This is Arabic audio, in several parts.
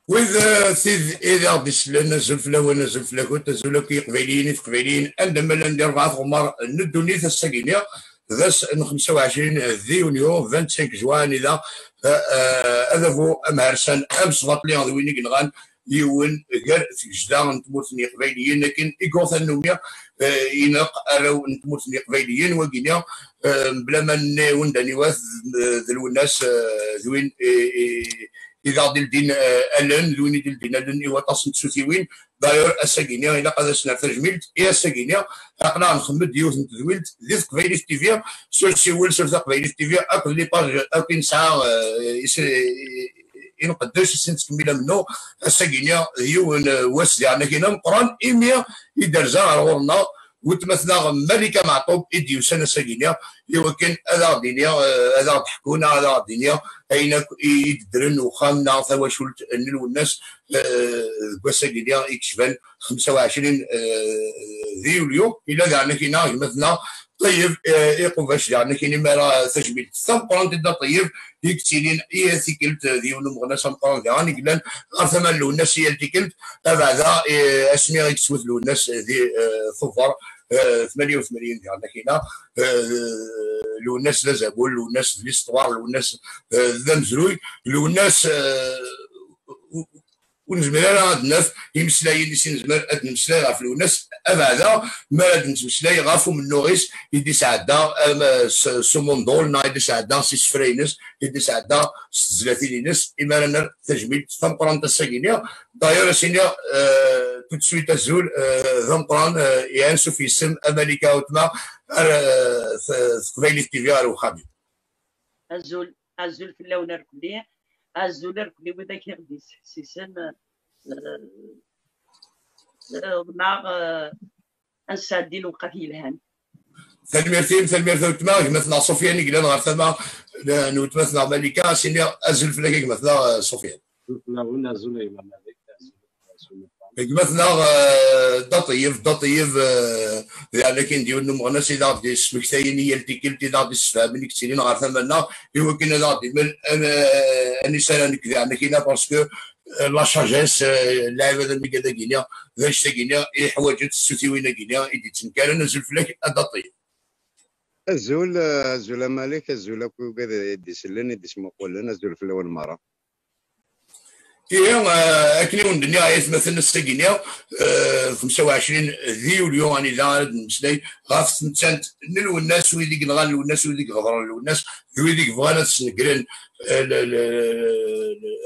وإذا إذا غادي نزل فلا ونزل فلا كنت نزل كي قبيليين عندما ندير بعض غمر ندوني الساكينيا ذاس 25 ذي يونيو 25 جوان إذا هذا هو أمهرسان أمس بطلي غادي وين ينغان يون غير تجدا نتموتني قبيليين لكن إيكوث النومية ينق أراو نتموتني قبيليين وكينيا بلا ما ونداني واث ذو الناس ذوين إذا غادي الدين ألن لوين ديال الدين ألن إوا تصنت سوتيوين داير الساكينيا إلا قاد سنة تجميلت إيا الساكينيا أقنع نخمد يوث نتذويلت ذي قبيلي في تيفيا سول سول قبيلي في تيفيا أكل لي باج أكل ساعة ينقدرش السنت كميله منه الساكينيا هيون واس يعني كاين القران إيميا يدرزا غورنا وتمثلا ملكه معطوب إديو سنه ساكينيا يمكن هذا الدنيا هذا ضحكونا هذا الدنيا اين يدرن وخامنا ثواشولت نلو الناس بساكينيا يكشفن 25 ذي يوليو الى كاع كاينه مثلا طيب يقوم باش يعني كاين ما تجميل الثمقران تدا طيب يكتيلين اي ثيكلت ديال مغنى سمقران يعني قلنا غير ثمن له الناس هي التيكلت بعدا اسمي يكسوت له الناس ذي ثفر 88 ديال كاينه لو الناس لا زابول لو الناس ليستوار لو الناس ذا مزروي لو الناس ونزمر هاد الناس يمسلاي اللي سنزمر هاد نمسلاي غاف الناس هذا ما هاد نمسلاي غافو من نوريس يدي سعدا سومون دولنا يدي سعدا سيس فرينس يدي سعدا زلاتينينس إما لنا تجميل ثمقران تساكينيا داير سينيا tout de suite azul ثمقران يانسو في اسم أمريكا وتما قبيلي تيفيا وخابي azul في اللون الكلي azul الكلي وذاك يغدي سيسن ناغ انسادي الوقافي الهان ثلميرتين وتما مثلا سفيان يقلن غير ثما نوتمثلا ملكه سيني ازل فلاكي مثلا سفيان لا azul ايما مالك مثلا دا طيب يعني كاين ديال المغنى سي دا دي سمكتاين هي التيكلتي دا دي السفامين كثيرين غير ثمنا يمكن دا دي من النساء نكذا عندنا كاينه باسكو لا شاجيس اللاعب هذا اللي قاعد كينيا باش تاكينيا حوايج السوتيوين كينيا يدي تنكر نزل فلاك دا طيب الزول مالك الزول كو كذا يدي سلن يدي سمقول الزول في الاول مره اكلي وندنيا عيث مثلا الساكينيا 25 ذي يوليو راني زاد نمسلاي غاف سنتسانت نلو الناس ويديك نغال الناس ويديك غضران الناس ويديك بغانا تسنقرن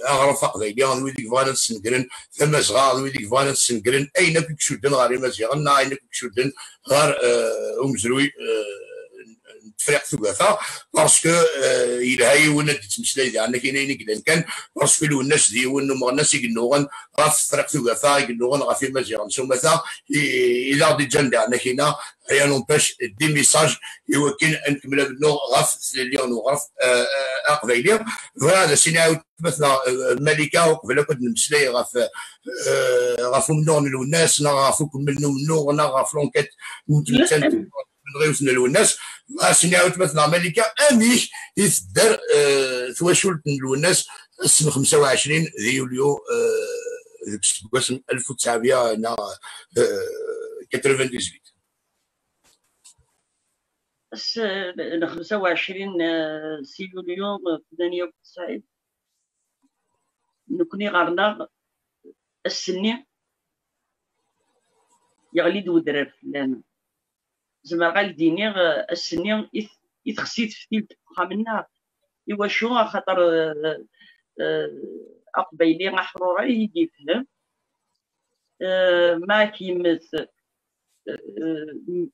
اغرف قضايا ويديك بغانا تسنقرن ثم صغار ويديك بغانا تسنقرن اين كيك شدن غير مزيان اين كيك شدن غير امزروي تفريق ثلاثه باسكو الى هاي ونا تمسلاي ديالنا كاينين كان باسكو لو الناس ديال ما الناس يقنوغن غاف تفريق ثلاثه يقنوغن غاف مزيان ثم ثا الى دي جان ديالنا كاينه هي نونباش دي ميساج يمكن ان نكمل بنو غاف سليون وغاف اقبيليه وهذا سيناو مثلا ملكه وقبل كنت نمسلاي غاف منو الناس غاف منو غاف لونكيت غيوصلنا الناس سنعاود مثلا ملكه اميش يصدر ثواشولت الناس اسم 25 ذي يوليو اسم 1998 بس 25 سي يوليو 98 نكوني غارنا السني يغلي دودرر فلان زعما غالديني السني يتخسيت في تيل خامنا ايوا شو خاطر اقبيلي محرورة يجي فهم ما كيمت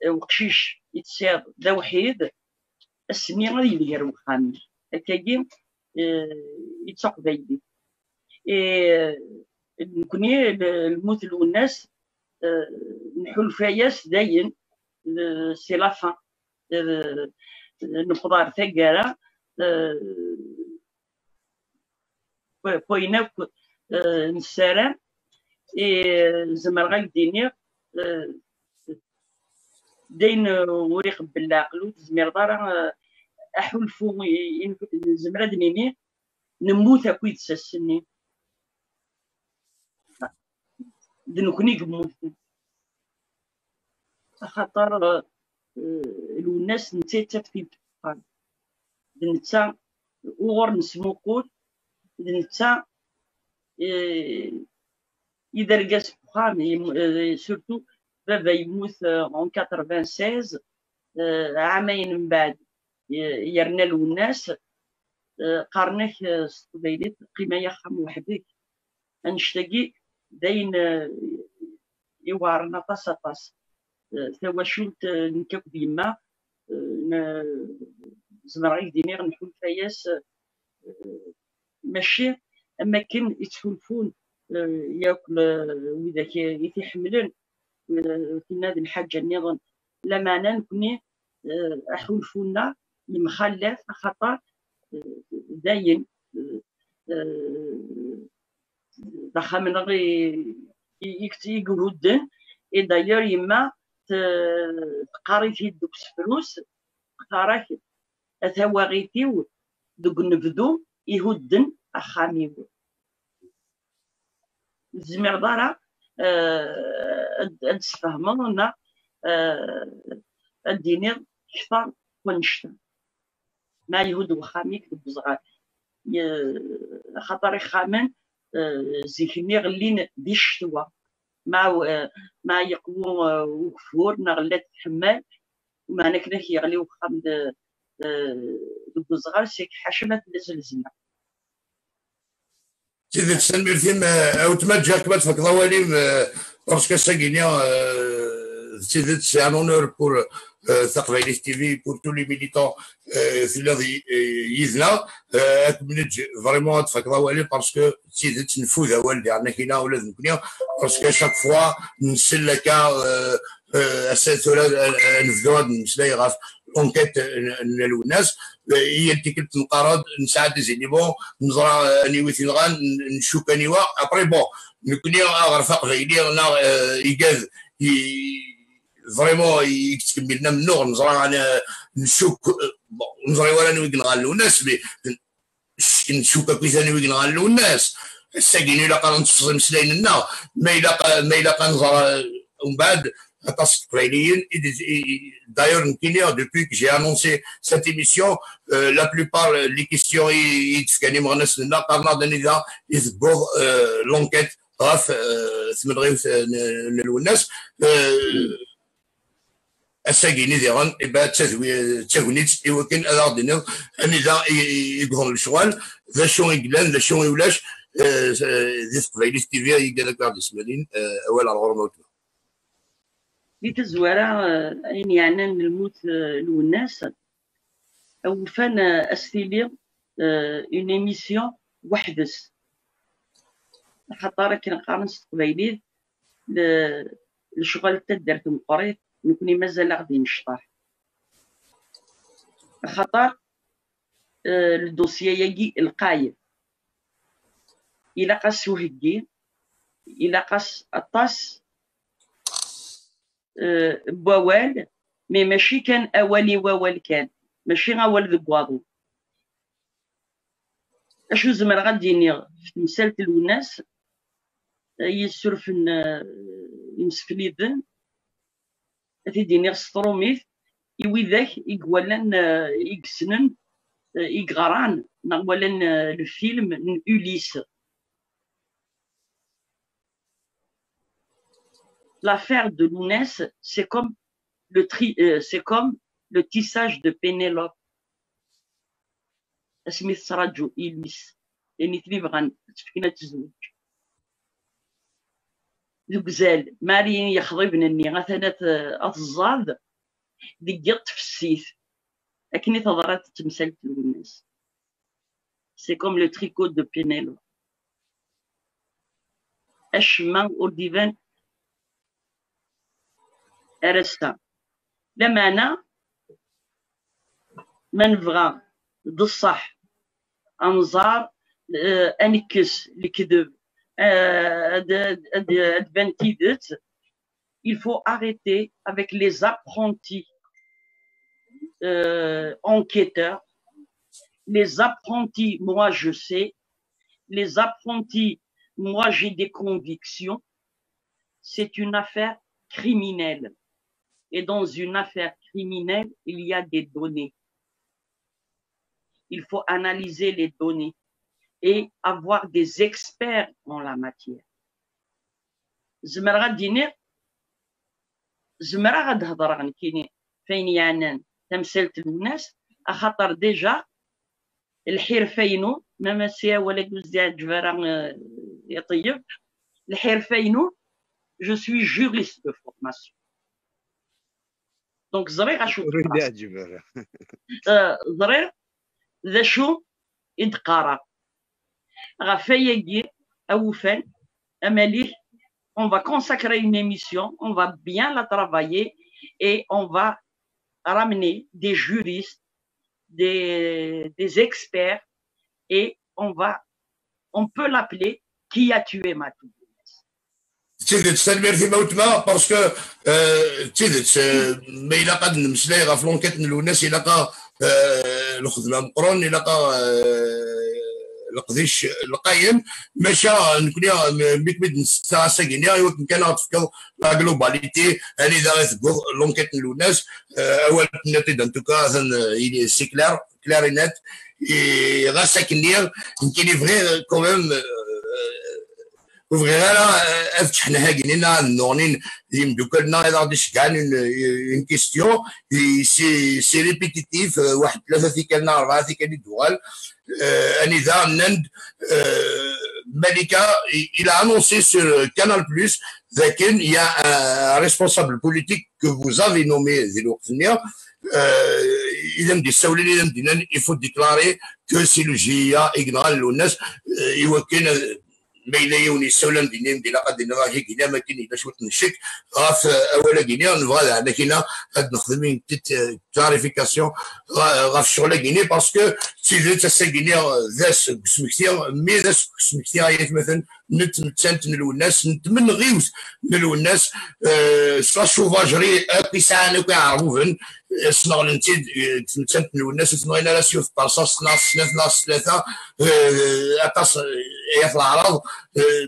وقشيش يتساض ذا وحيد السني غادي يدير وخام هكاكي يتقبيلي نكوني الموت والناس نحول فياس داين سي لا فان نقدر ثقارة بويناك نسارة زمر غالديني داين وريق بالعقل زمير دارا احول فوق زمرة دنيني نموت اكويد ساسني دنكني قموثن خاطر الناس نتا في الدخان نتا وغور نسموقول نتا إذا رقاس بخام سورتو بابا يموت en 96 عامين من بعد يرنا له الناس قارنك ستبيليت قيمة يخم وحدك نشتاقي داين يوارنا طاس ثوا شلت نكاك بيما زمرعي دينيغ نحول فياس ماشي اما كان يتحولفون ياكل واذا يتحملن في نادي الحاجه نظن لما نكوني احولفونا المخلف خطر داين دخل من غير يقولوا الدن داير يما تقاري في دوك الفلوس قراك ثواغيتيو دوك نبدو يهدن اخاميو زمير دارا تفهمونا الدينير كثر ونشتا ما يهود وخاميك بزغار خاطر خامن زيكني غلين دي الشتوى ما يقوم وكفور نغلات حمال وما نكنا يغلي وخام بزغار سيك حشمة الزلزلة سيدي تسلمي الثيم او تمجا كما تفك ضوالي باسكو ساكينيا سيدي سي ان اونور بور ثقافيليس تي في بور تو لي ميليتون في الذي يزنا اكملج فريمون تفك ضوالي باسكو سيدي تنفوذ والدي عندنا كاينه ولا نكونيا باسكو شاك فوا نسلكا اساتذه نفدوا نسلاي غاف اونكيت الناس هي اللي كنت نقارض نساعد زينيبون نزرع نيويثين غان نشوك نيوا ابري بون نكوني غرفاق فايلي انا يقاذ فريمون يكتكملنا من نور نزرع انا نشوك نزرع ولا نوي نغالو الناس نشوك كويس نوي نغالو الناس الساكين الا قال نتفصل مسلاين لنا ما الا نزرع ومن بعد D'ailleurs, depuis que j'ai annoncé cette émission, la plupart des questions pour l'enquête الساقيني ديران إبا تاغونيت إوكن أدار دينير أنيدا يقضون الشغل ذا شون يقلان ذا شون يولاش ذي تقبايليس تي في يقال لك بعد اسمالين أول على غرموتنا في تزوارة يعني الموت الناس أو فان أستيلي اون إيميسيون وحدس خاطر كنا قارن قبايلي الشغل تدرت مقريت نكوني مازال غادي نشطح خاطر الدوسيه يجي القايم إلا قاس وهجي إلا قاس الطاس بوال مي ماشي كان أولي ووال كان ماشي غاول ذو بواضو أشو زمر غادي في مسالة الناس يسرف يمسفليدن تيديني سطروميث يوي ذاك يقولن يقسنن يقران نقولن الفيلم أوليس. L'affaire de Lounès, c'est comme le tissage de Pénélope. Smith Sarajo, Ilmis, et Nitlivran, Spina Tizouj. Zugzel, Marine Yahribn, Nirathanet Azad, des guilt fsith. Akini Tadarat Timsel Lounès. C'est comme le tricot de Pénélope. Ashman au divin. أرستا لما أنا من بغى بالصح أنظار أنكس الكذب adventides, il faut arrêter avec les apprentis enquêteurs, les apprentis, moi je sais, les apprentis, moi j'ai des convictions, c'est une affaire criminelle. Et dans une affaire criminelle, il y a des données. Il faut analyser les données et avoir des experts en la matière. زمرا غادي زمرا غتهضر عن كيني فين يعنان تمثلت الناس اخاطر ديجا الحرفينو ما مسيا ولا جوزيا جبارا يطيب الحرفينو جو سوي جوريست دو فورماسيون دونك زريغ اشو زريغ ذا شو يدقارا غفاياكي اوفان اماليه. On va consacrer une émission, on va bien la travailler et on va ramener des juristes, des experts et on peut l'appeler qui a tué Matou. تسلمي موتما باسكو تيدت ما إلا قد نمسلاي غا فلونكات الناس إلا قا الخدمة مقرون إلا قا القديش القايم ماشا نكونيا ميكمد نستا ساكينيا يمكن كان غتفكر لا جلوباليتي هاني دا غتقول لونكيت الناس اول نتيجه انتوكا سي كلار كلارينات غا ساكنيا يمكن فغي كوميم وفغيرا افتحنا هاكينينا نونين يمدوكلنا اذا غادي شكان اون كيستيون سي ريبيتيتيف واحد ثلاثه ثيكالنا اربعه ثيكالي دوال انذا نند Malika, il a annoncé sur Canal+, qu'il y a un responsable politique que vous avez nommé, il faut déclarer que c'est le GIA ignorant l'ONS, ما إلا يوني السولان دينيم ديلا قد نراجي كينا ما كاين إلا شوت نشك غاف أولا كينا نبغى عندنا كينا قد نخدم تيت كلاريفيكاسيون غاف شغل كينا باسكو تيجي تسا كينا ذاس سمكتيا مي ذاس سمكتيا يات مثلا نتسانت الناس نتمن غيوس الناس سلا شوفاجري قيسان كيعرفوفن سنغلنتي تمتنت الناس سنغينا لا سيوف بارصاص ناس ثلاثة أطاس يا العرب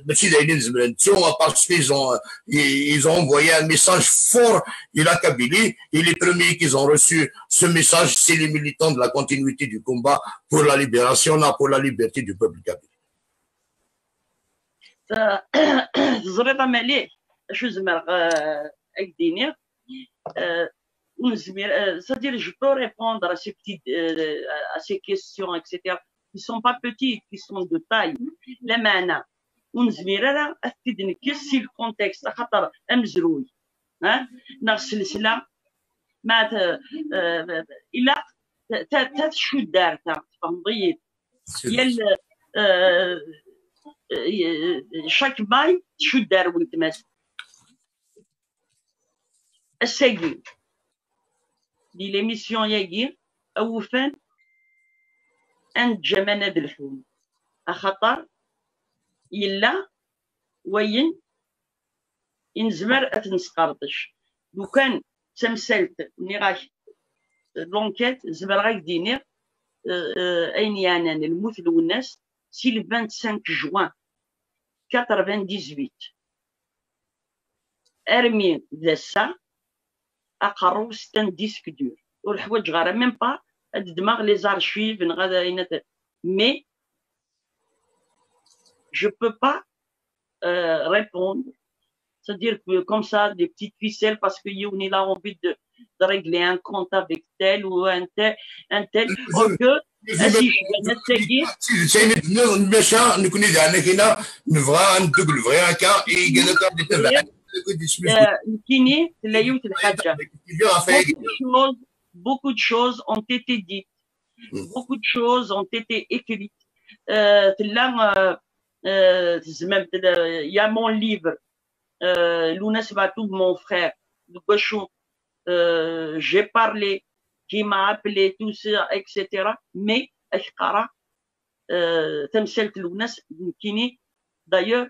ماشي دايرين زمان تسوى باسكو ils ont envoyé un message fort de la Kabylie et les premiers qui ont reçu ce message c'est les militants de la continuité du combat pour la libération pour la liberté du peuple kabyle. زريطة ماليه شو زمر أكديني c'est-à-dire je peux répondre à ces questions etc qui sont pas petites qui sont de taille la mana ونزمير راه أكدني كيسي الكونتكست خاطر أمزروي نغسل السلسلة ما إلا تشو دارتا تفهمضيت يال chaque bail شو دار ونتماس الساقي دي ليميسيون ياكي اوفان عند جمانة الحوم اخطر يلا وين ينزمر اتنسقرطش لو كان تمثلت ملي غاش لونكيت زمر غاك دينير اين يانان الموت الناس سي le 25 juin 98 ارمي ذا الساعة اقرو ستان ديسك دور والحوايج غير ميم با هاد الدماغ لي زارشيف غادا ينات مي je peux pas répondre c'est-à-dire que comme ça des petites ficelles parce que on est là envie de régler un compte avec tel ou un tel or que si je نتسجل سي ماشا نكون اذا كاينه نبغى ندوق الفغي هكا يقدر يتبع كيني تلايوت الحاجه beaucoup de choses ont été dites beaucoup de choses ont été écrites il y a mon livre Lounas Batou mon frère de Gauchou j'ai parlé qui m'a appelé tout ça etc mais أشقرا تمثلت الناس كيني d'ailleurs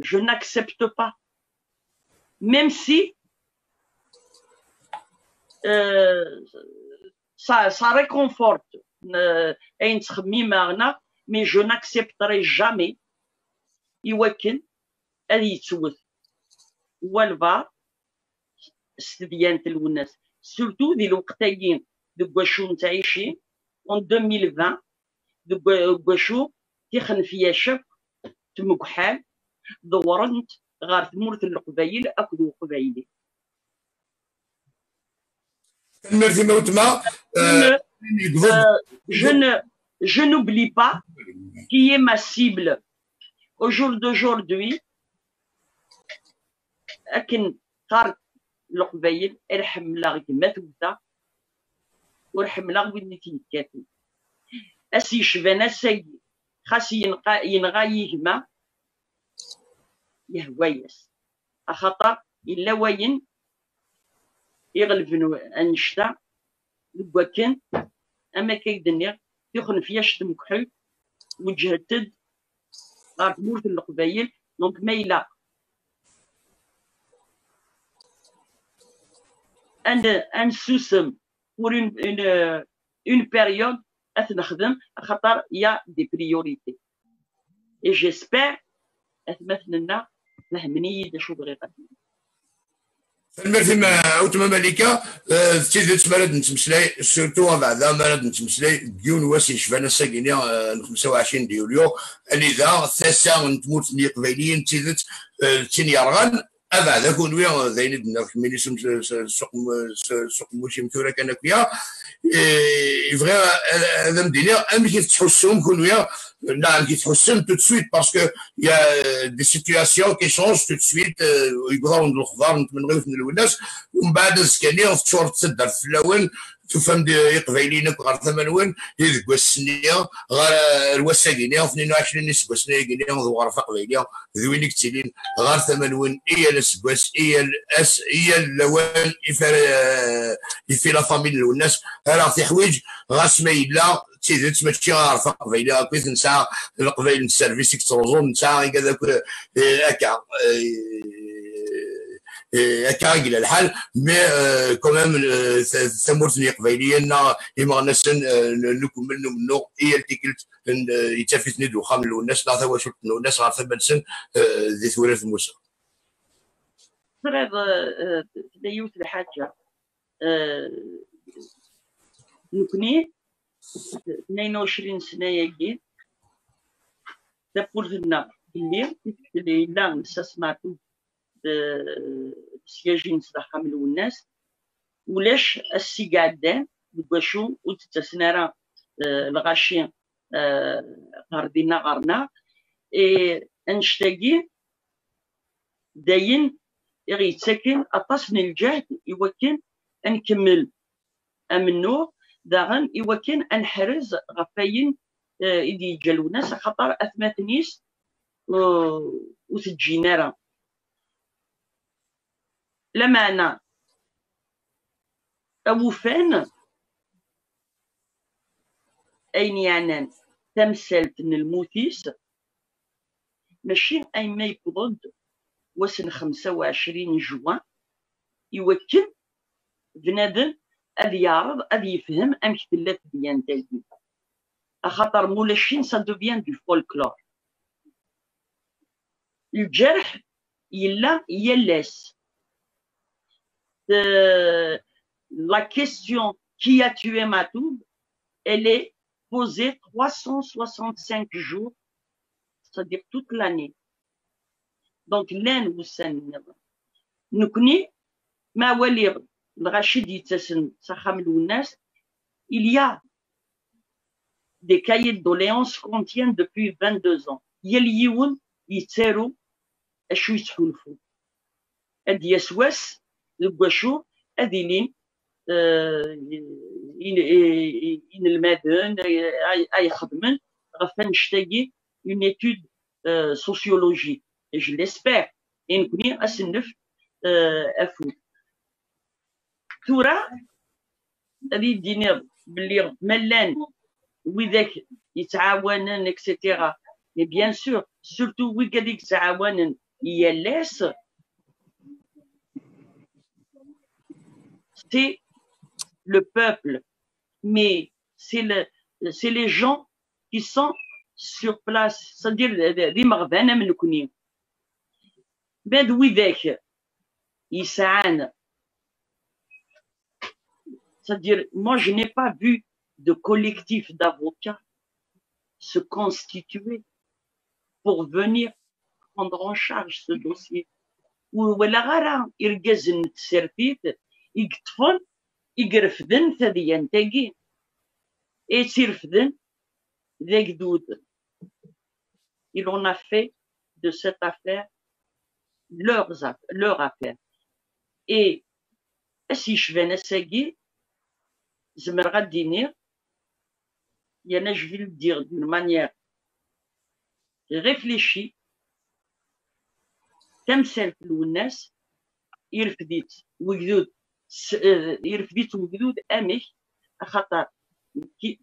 je n'accepte pas même si ça réconforte أين تخمي معنا mais je n'accepterai jamais يوكل هذه يتسوث هو الفار استديانة الوناس سورتو ديال الوقتايين دوك واشو نتعيشين اون 2020 دوك واشو تيخن فيا شك تمكحال دورنت غار تمورت القبايل اكدو قبايلي ميرسي موتما je n'oublie pas qui est ma cible au jour d'aujourd'hui لكن قارت القبايل الحملة غير ما تبدا والحملة وين تيكاتي اسي شبانا سيدي خاص ينغا يهما يهوايس اخطر الا وين يغلب انشتا لكن اما كيدني يخن فيا شد مكحل وجهتد غار تمورت القبايل دونك مايله ان سوسم pour une période أتنخدم خاطر يا دي بريوريتي et j'espère أتمثلنا فهمني دا شو بغي غادي ميرسي اوتما ملكه تيزيد مراد نتمسلاي سورتو بعدا مراد نتمسلاي ديون واسي شفانا ساكينيا 25 يوليو اللي ذا ثاسا نتموت ني قبايليين تيزيد تيني يرغان هذا كون ويا زين ميني سوق موشي مثورة كان فيها يبغي هذا مدينة أمي كيتحسهم كون ويا نعم كيتحسهم tout de suite parce que il y a des situations qui changent tout de suite يقدروا الخضار نتمنغيو في الناس ومن بعد السكانية في شهور تصدر في الأول تفهم قبايلينك غير ثمانون يذكوا السنية غير الوساقينية 22 نسكوا سنية قينية وغرفة قبايلية ذوينك تيلين غير ثمانون إيا السكواس إيا اللوان يفي لا فاميل والناس راه في حوايج غاس ما يلا تيزيد ماشي غرفة قبايلية كويس نسعى القبايل السيرفيس يكتروزون نسعى كذا هكا هكا الى الحال مي كومام ثمورتني قبايليين يما ناس نكمل منو هي التيكلت يتفيتني دوخام الناس لا ثوا شفت الناس غير ثبت ذي ثورة موسى فريض تديوت الحاجة نكني 22 سنة يجي تقول لنا باللي لا نستسمعتو سياجي نصدقها من الناس ولاش السي قاعدين بواشو وتتسنارا الغاشي غاردينا غارنا انشتاقي داين يغيتساكن اطاسن الجهد يوكن انكمل امنو داغن يوكن انحرز غفاين يدي جالو ناس خاطر اثماتنيس وتجينارا لما أنا أوفان أين يعني تمثلت من الموتيس ماشي أي ما يقضد وسن 25 جوان يوكل بنادم أذي يعرض أذي يفهم أمك تلات ديان تالي أخاطر مولاشين سا دوفيان دو فولكلور الجرح يلا يلاس la question qui a tué Matoub, elle est posée 365 jours, c'est-à-dire toute l'année. Donc, l'un ou sen, nous connaissons, ma walir, le Rachid Yitsen, Saham Lounas, il y a des cahiers de doléances qu'on tient depuis 22 ans. Yel Youn, Yitseru, Eshu Yitsulfu. Ed Yeswes, البواشو أدينين إن المدن أي خدمن غفن نشتاقي une étude sociologique et je l'espère et نكوني أسنف أفو تورا هذه الدينار باللي ملان وذاك يتعاونن اكسيتيرا مي بيان سور سورتو وي قاعد يتعاونن يلاس c'est le peuple, mais c'est les gens qui sont sur place, c'est-à-dire les marvans, mais nous connaissons. Ben oui, يسعان. C'est-à-dire, moi, je n'ai pas vu de collectif d'avocats se constituer pour venir prendre en charge ce dossier. ولا غير يركز التسرفيت يقطفن يقرفدن ثديان تاقي يتيرفدن ذاك دود. Ils en a fait de cette affaire leur affaire. Et si je vais n'essayer, je me redire, je vais le dire d'une manière réfléchie, تمثل في الناس يرفديت وجدود يرفديت وجدود أمك خاطر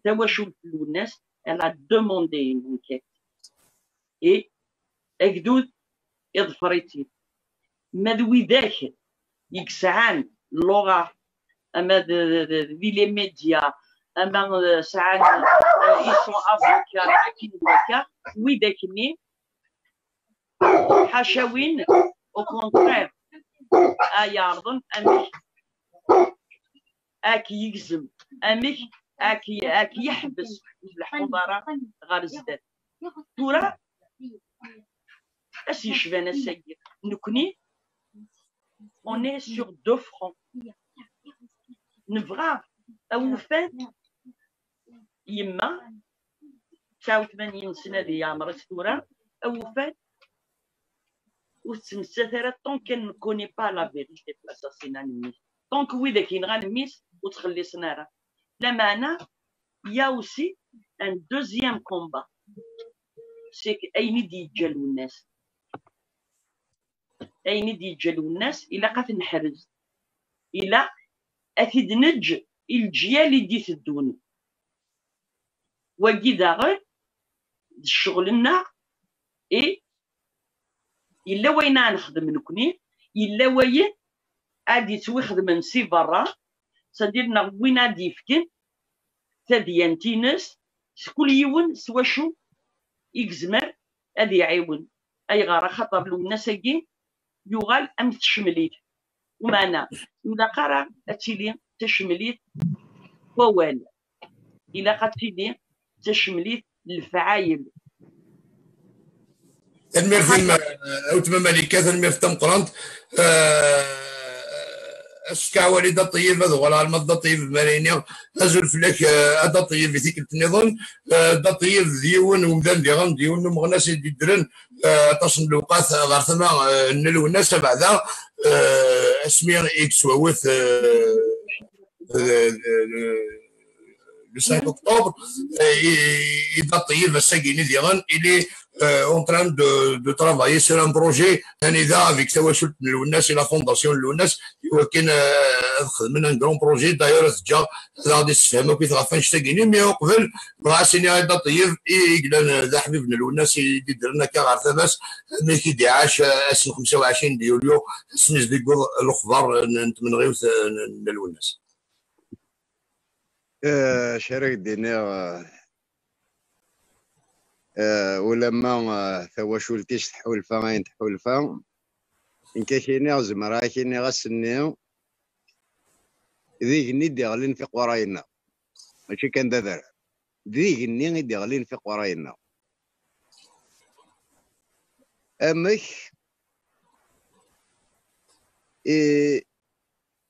تواشل في الناس elle a demandé une enquête et أجدود إضفريتي ماذوي ذاك يكسعان اللغة أما ذي لي ميديا أما سعان يسون أفوكا لكن ذاك ويداكني حاشاوين او كونترير يعرضن امك اكي يجزم امك اكي يحبس الحضاره غير الزداد تورا اش يشبان السيد نكوني on est sur 2 fronts نبغى او فات يما 89 سنه دي عمرت تورا او فات tant qu'elle ne connaît pas la vérité de l'assassinat نميس tant que ويدا كاين غير نميس وتخلي سناره لا معنى il y a aussi un deuxième combat c'est اين دي يتجالو الناس اين دي يتجالو الناس الا قات نحرز الا اكيد نج الجيال اللي تدون وكي داغ شغلنا اي إلا وين نخدم نكوني إلا وين عادي توخدم نسي برا صديرنا وين عادي يفكن تاديان تينس كل يوم سوا شو يكزمر هادي يعاون أي غارة خاطر لو الناس كي يغال أم تشمليت ومعنا إلا قرا أتيلي تشمليت ووال إلا قتيلي تشمليت الفعايل تنمير فيلم أوتما ملكة تنمير في تمقرانت أشكا والدة طيب هذا ولا المضة طيب مارينيا أزول فلك أدا طيب في ذيك النظام دا طيب ديون ومدان ديغان ديون ومغناس يدرن تصن الوقات غير ثما نلو الناس بعدا اسمي إكس ووث le 5 octobre, il a payé le Séguini-Diran, il est en train de travailler sur un projet, un IDA avec Sawashut Lounas et la fondation Lounas, qui est un grand projet, d'ailleurs, c'est déjà dans des systèmes qui sont Séguini, mais on peut راسيني هذا طيب يقدر ذا حبيب Lounas يدير لنا كاع ثبس مي كي ديعاش اسم 25 يوليو سنيز ديقول الاخبار نتمنى Lounas. شارك دينا ولما ثواشولتيش تحولفا غاين تحولفا إن كايني زمرا كايني غاسني ذيك ني داغلين في قراينا ماشي كان دار ذيك ني داغلين في قراينا امك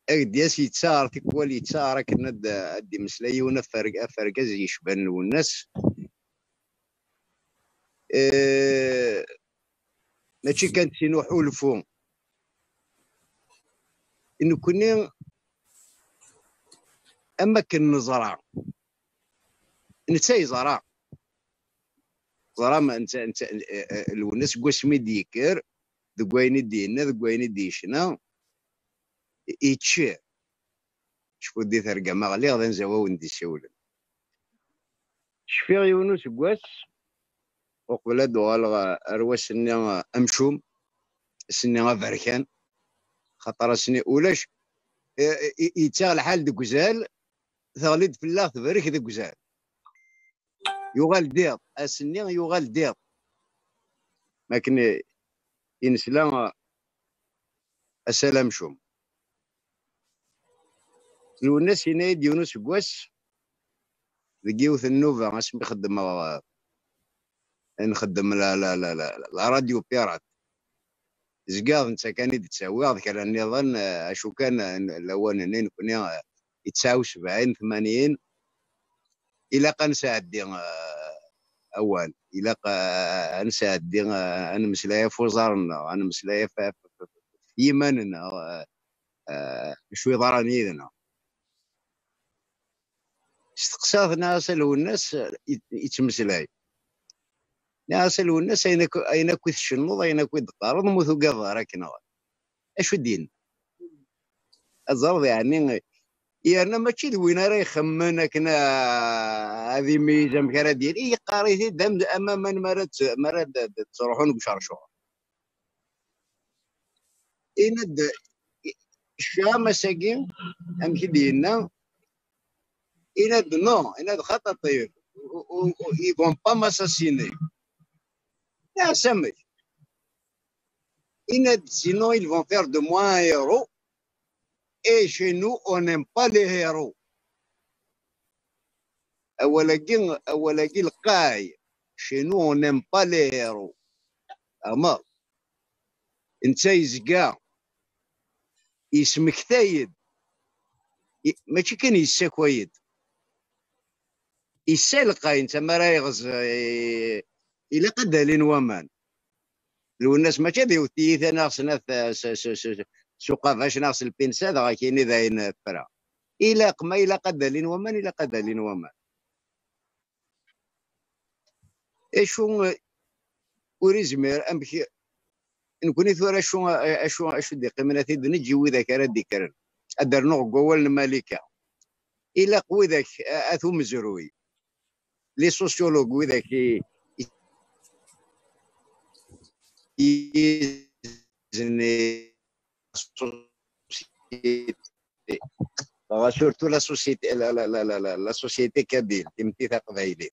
أكدياس يتسار تكوال يتسار كنا دي مسلاي ونا فرقاز يشبان والناس ماشي كانت شي نوح ولفو إنه كنا أما كنا زرع نتاي زرع ما انت الوناس قوسمي ديكر دقويني دينا دقويني ديشنا يتشير شكو دي ثرقا مغلي غدا نزاوا وندي سيولا شفيغ يونس قواس وقبل دوال أروا سني أمشوم سني غفركان خاطر سني أولاش يتشغل حال دكوزال ثغليد في الله تبارك دكوزال يغال دير السني يغال دير لكن ينسلا السلام شوم الوناس ينايد يونس كواس ذكيوث النوفا اسمي نخدم لا راديو بيرات زقاض نتا كان يتساوي ذكر النظام اشو كان الاولانيين كنا يتساوي 70 80 الى نساعدي اول الى نساعدي انا مسلايه في وزارنا انا مسلايه في يماننا شوي ضراني ذنا استقصاد ناس الناس يتمسلاي ناس الناس اين كويت الشنوض اين كويت قارض موثو قضا راكنا اشو الدين الزرد يعني انا ماشي وين راه يخمن كنا هذه ميزه مكره ديال اي قاريتي دم امام من مراد تروحون بشرشور ان الشام ساكين امشي ديالنا ان نو ان خطا طيب ils vont pas m'assassiner لا سمج sinon ils vont faire de moi un héros et chez nous on n'aime pas les héros أولا القاي chez nous on n'aime pas les héros أما انت يزقا اسمك ثايد ماشي كان يسا كويد يسا القاي انت ما راه يغز إلا قد لين ومان لو الناس ما كذا يوتي ثنا خصنا سوق فاش ناقص البنسا دا كاين ذاين فرا إلا قما إلا قد لين ومان إلا قد لين ومان اشو وريزمير امشي نكوني ثورا اشو دي قيمنا تيد نجي وذاك راه ديكرن ادر نوع قول الملكه الى قوي ذاك اثو مزروي لي سوسيولوج وذاك يزني سورتو لا سوسيتي لا سوسيتي كابيل تمتي قبايلي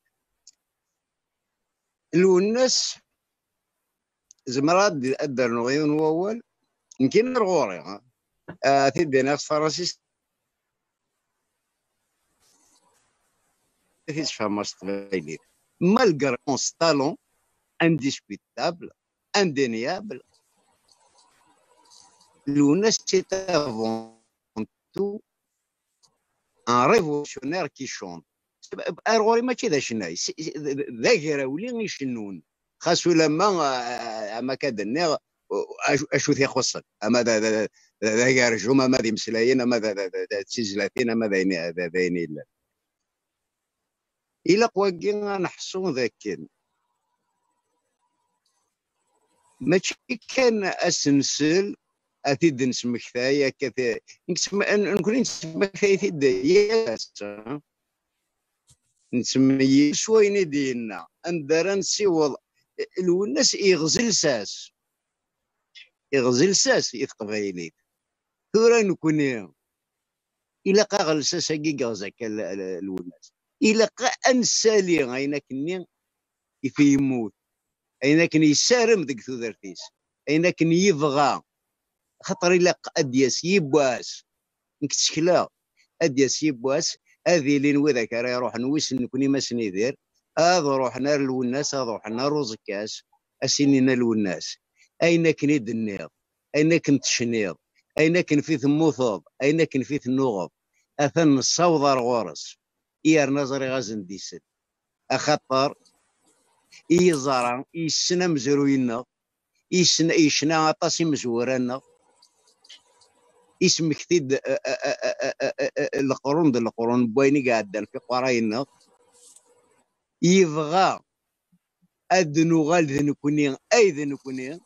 الناس زمرات أدر نغيون وأول يمكن الغوري تدي نفس فرنسيس تفيش فماش تغيلي malgré son talent indiscutable indéniable الناس c'est avant tout un révolutionnaire qui chante الغوري ماشي ذا شناي ذاكرة ولين يشنون خاصو لما كدني اشو يخصك اما ذا يرجو ما ذي مسلايين اما ذا تسجلاتين اما ذاين الا الى قواكي نحسون ذاكين ماشي كان اسنسل اتيد نسمك ثايا كثير نكون نسمك ثايا تيد ياس نسمي شويني ديالنا اندرا نسيوض الناس يغزل ساس يتقبايليت ثورا نكون إلا قا غلساس هكي غزاك الناس إلا قا أنسالي غايناك ني في يموت أيناك يسارم ذيك ثوذرتيس أيناك يبغى خاطر إلا أدياس يبواس نكتشكلا أدياس يبواس هذه اللي نوذاك راه يروح نويس نكوني ما سنيدير هذا روحنا للوناس هذا روحنا روزكاس اسينينا للوناس اين كنيد النيض اين كنت شنيض اين كن فيث موثوض اين كن فيث النغض اثن الصوضر غورس اير نظري غازن ديسن اخطر ايزارا يسنا مزروينا يسنا اطاسي مزورانا اسمك تيد القرون بويني قاعدين في قراينا يبغى أدنو غال ذنكوني أي ذنكوني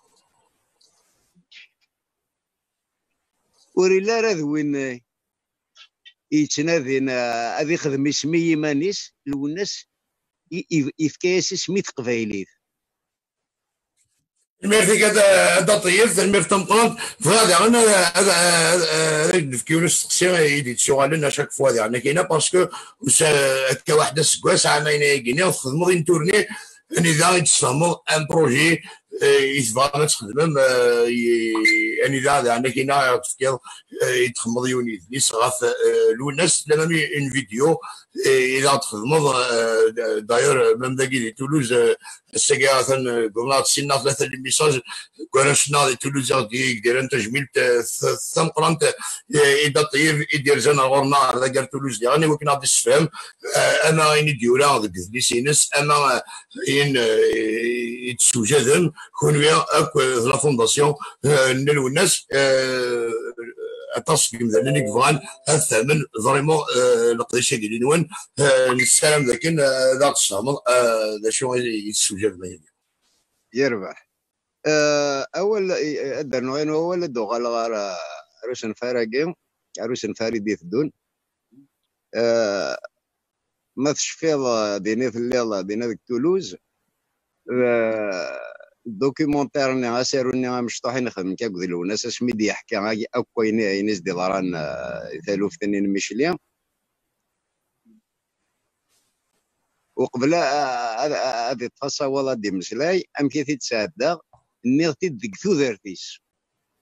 وريلا راه وين يتناذين هذي خدم اسمي مانيس الناس يفكاس سميت قبايليت الميرتي كذا طيب الميرتي مقرن فهذا انا نفكيو نستقسي يدي سؤالنا شاك فوا يعني كاينه باسكو هكا واحده سكواس عامين يجيني نخدمو غير نتورني اني ذا يتسمو ان بروجي يتبغى ما تخدمم يعني ذا يعني كاين تفكير يتخمض يونيت نيس غاف لوناس لما ان فيديو اذا تخدمض داير ميم داكي دي تولوز الساكا قلنا تسينا ثلاثه لي ميساج قلنا شنا دي تولوز دير انت جميلت ثم قرنت اذا طيب يدير جانا غورنا هذا قال تولوز يعني وكنا غادي تفهم انا اني ديورا ذاك ليسينس انا ان يتسوجدن كونويا اك لا فونداسيون نلو الناس اتصل مثلا اللي بغان الثمن فريمون القضيه ديال نوان نسلم لكن ذاك الشامل ذا شو يتسوجد ما يربح. اول الدرنوين اول دوغال غار روسن فاراقيم روسن فاري ديث دون ما تشفيض دينيث الليل دينيث تولوز الدوكيومونتير اللي غاسيروني مشطوحين نخدم كاك ذي الناس اسمي دي يحكي غاكي اكوين ينس دي ضران ثالوف ثنين ميشليان وقبل هذه التصاوله دي مسلاي ام كيف تساعد نيغتي ديك ثوذرتيس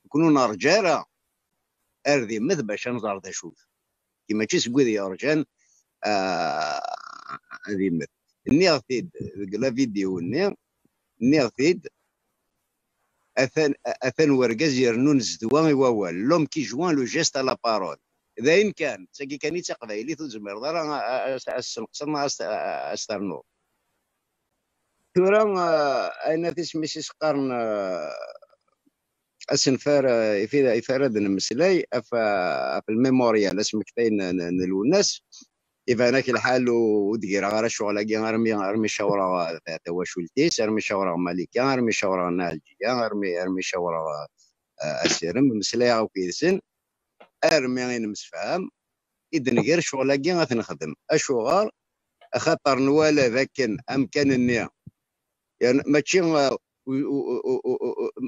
يكونوا رجاله اردي مذ باش نزار ذا شوف كيما تشي سبوذي يا رجال هذه مذ نيغتي لا فيديو نيغتي اثن ورقاز يرنون زدوان ووال لوم كي جوان لو جيست لا بارول اذا ان كان تسقي كان يتقبايلي تزمر ضرا السنقصنا استرنو تورا انا تسمي قرن السنفار يفرد المسلاي في الميموريال اسمك تاين الناس إذا الحال ودير غير الشغل كي غير شاورا تواشلتيس غير شاورا مالكا غير شاورا نالجيا غير شاورا السيرم مسلاي وكيسن غير مسفهم إذن غير شغل كي غنخدم الشغل خاطر نوالا ذاك أمكان النية يعني ماشي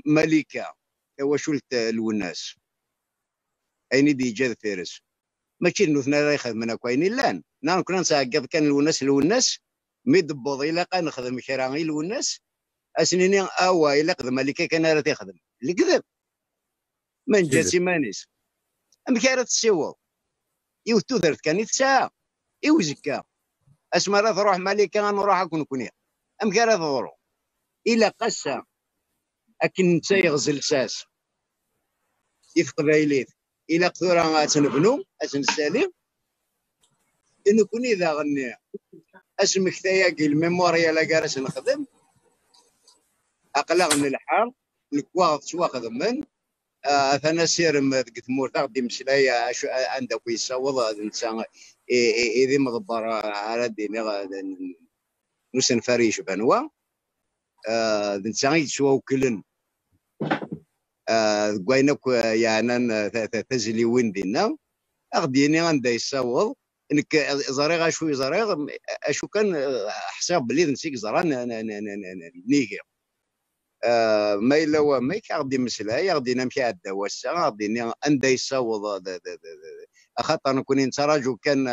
مالكا تواشلت الوناس أيني دي جاد فارس ماشي نوثنا راه يخدمنا كاينين لان نعم كنا نساقط كان الوناس ميدبوض الا كان نخدم كرا غير الوناس اسنيني الا قدم اللي كان راه تيخدم اللي كذب من جاتي مانيس ام كاره تسيوض يوتو درت كان يتساع يوزكا اسما راه تروح مالك نروح اكون كونيا ام كاره تضرو الا قسا اكن تيغزل ساس يفقبايليت إلا قدرنا أتنبنو أتنسالي إنو كوني إذا غني اسمك ثياقي الميموريا لا جالس نخدم أقلق من الحار نكواغ تواخذ من أثنا سير ذيك مورتا غدي مسلايا عندك يصوض الإنسان إذا مغبر على ديني نسن فريش بنوا الإنسان يتسوى وكلن قوينك يعني تزلي وين دينا أغديني عند يصوض إنك زريغ شوي زريغ أشو كان حساب بلي نسيك زران نيجي ما إلا هو ما يغدي مسلاي يغدي نمشي على الدواسة غديني عند يصوض أخاطر نكون نتراجو كان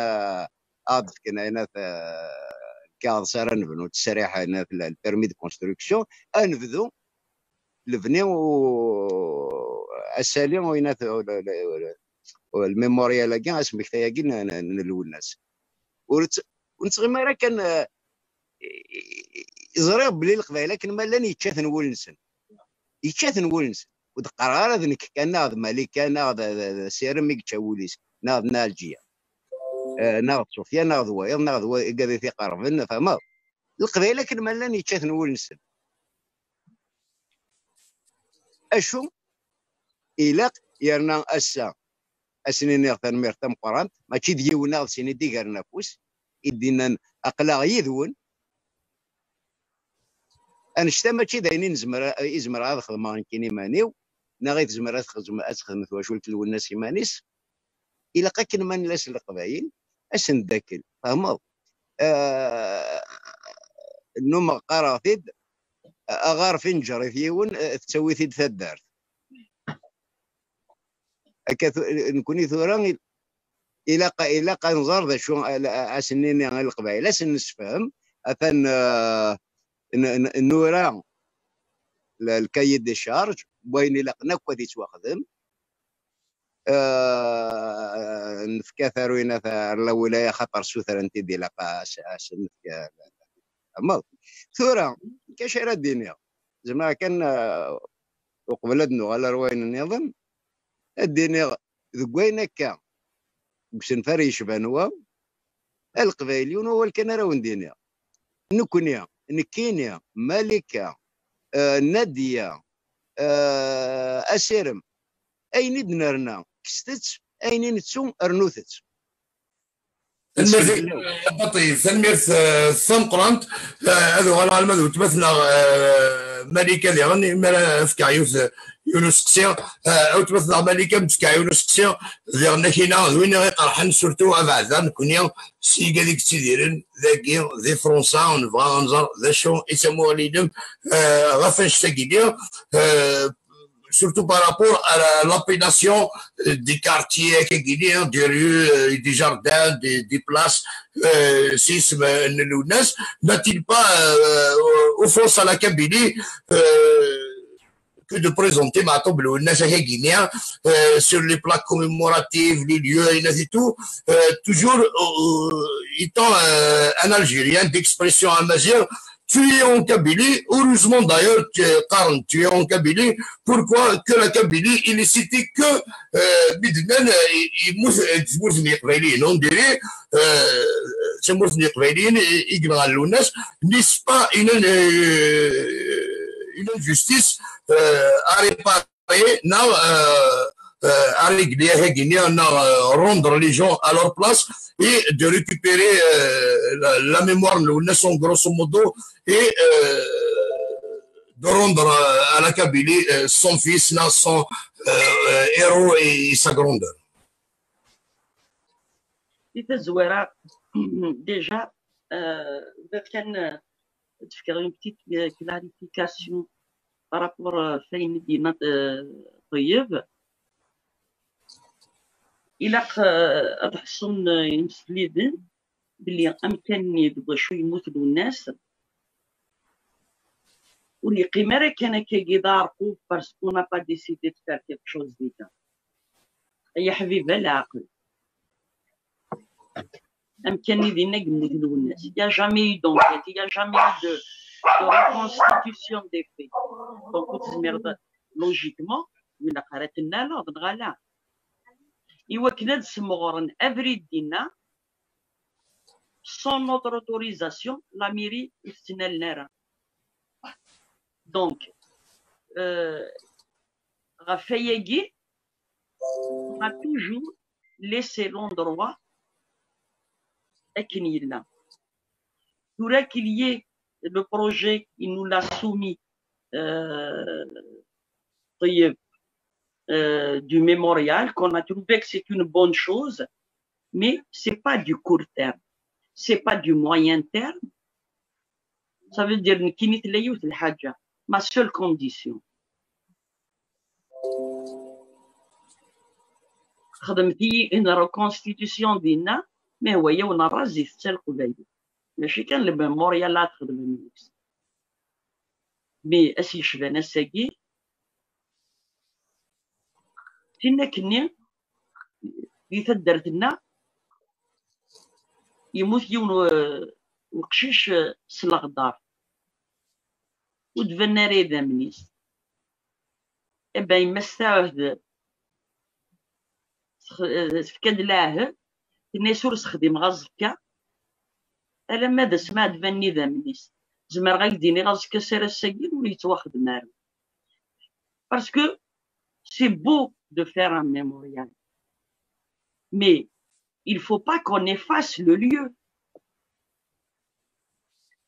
أضف كنا هنا كاظ صار نبنو تسريح هنا في البيرمي دو كونستركسيون أنفذو لبنيو السالي وين الميموريال كاع اسمك تاياكي الناس ونتغي ما راه كان يزريغ بلي القبائل لكن ما لان يتشاثن ولنسن ودقرار ذنك كان ناض مالك كان ناض سيرميك تشاوليس ناض نالجيا ناض صوفيا ناض وايض ناض قاعد في قربنا فما القبائل لكن ما لان يتشاثن ولنسن اشو إلاق يرنا أسنين يغتن ميرتم قرانت ماشي ديونا سيني ديغر نفوس إدينا أقلاغ يذون أنشتا ماشي داينين إزمر هذا خدمان كيني مانيو ناغي تزمر أتخدم ثواشولت الناس مانيس إلا قاكن مان لاس القبايل أسن داكل فهمض النوم قراثيد أغار فنجر فيون تسوي ثيد ثدار نكوني ثوران إلا نزار ذا شو أسنين القبائل أسن نسفهم أثن النوران الكايد دي شارج بوين لقنا كوادي تواخدم نفكا ثاروينا ثار لا ولايه خطر سوثر انت دي لقا نفكا اما ثورة كشيرة الدنيا زعما كان وقبل دنو على روين النظام الدنيا ذوين هكا باش نفريش بانوا القبايليون هو الكنارة وندينيا نكونيا نكينيا مالكة نادية أسيرم أين دنرنا كستت أين نتسوم أرنوثت بطيب تنمير ثم قرانت هذو غالا المدو تمثنا ملكة اللي غني مالا فكا يونس قسيا او تمثنا ملكة متفكا يونس قسيا اللي غنا كينا وين غيقرحن سورتو ابعدا نكونيا سيكا ديك تيديرن ذاكي ذي فرنسا ونبغى ننظر ذا شو يسموها ليدم غافاش تاكيديا surtout par rapport à l'appellation des quartiers, des rues, des jardins, des places, n'a-t-il pas offense à la Kabylie que de présenter maintenant le guinéen sur les plaques commémoratives, les lieux et tout, toujours étant un Algérien d'expression amazigh. Tu es en Kabylie, heureusement d'ailleurs, tu es en Kabylie. Pourquoi que la Kabylie, il est cité que Bidman, on dirait, c'est n'est-ce pas une injustice à réparer, non, à régler, rendre les gens à leur place et de récupérer la mémoire, en grosso modo, et de rendre à la Kabylie son fils, son héros et sa grandeur. Déjà, faire une petite clarification par rapport à Medina Taïeb. إلا تحصل يمسليدن بلي أمكانني بغا شوي يموتلو الناس واللي قيمة كان كيدارقو باسكو نا با ديسيدي دو فار كيك شوز ديتا يا حبيبة العقل أمكانني دينا قلقلو الناس يا جامي يو دونكيت يا جامي دو reconstitution des faits دونك تزمير لوجيكمون ولا قرات لنا لا بنغالا إوا كنا نسمغرن أفريد دينا sans notre autorisation la mairie استنا لنا donc غفاياكي on a toujours laissé l'endroit أكن يلا تورا qu'il y ait le projet il nous l'a soumis طيب du mémorial, qu'on a trouvé que c'est une bonne chose, mais c'est pas du court terme, c'est pas du moyen terme. Ça veut dire ma seule condition. خدمتي une reconstitution دينا ما هو يونا رازي في القبيل ماشي كان الميموريالات خدمة نفس مي اسي شبانا ساقي فينا كني يتدرت لنا يموت يون وقشيش سلغدار ودفنا ريدا منيس إبا يمستعهد فكاد لاه كني سورس خديم غازكا ألا ماذا سمع دفني ذا منيس زمر غايديني غازكا سير الساقين ويتواخد مارو باسكو c'est beau de faire un mémorial. Mais il ne faut pas qu'on efface le lieu.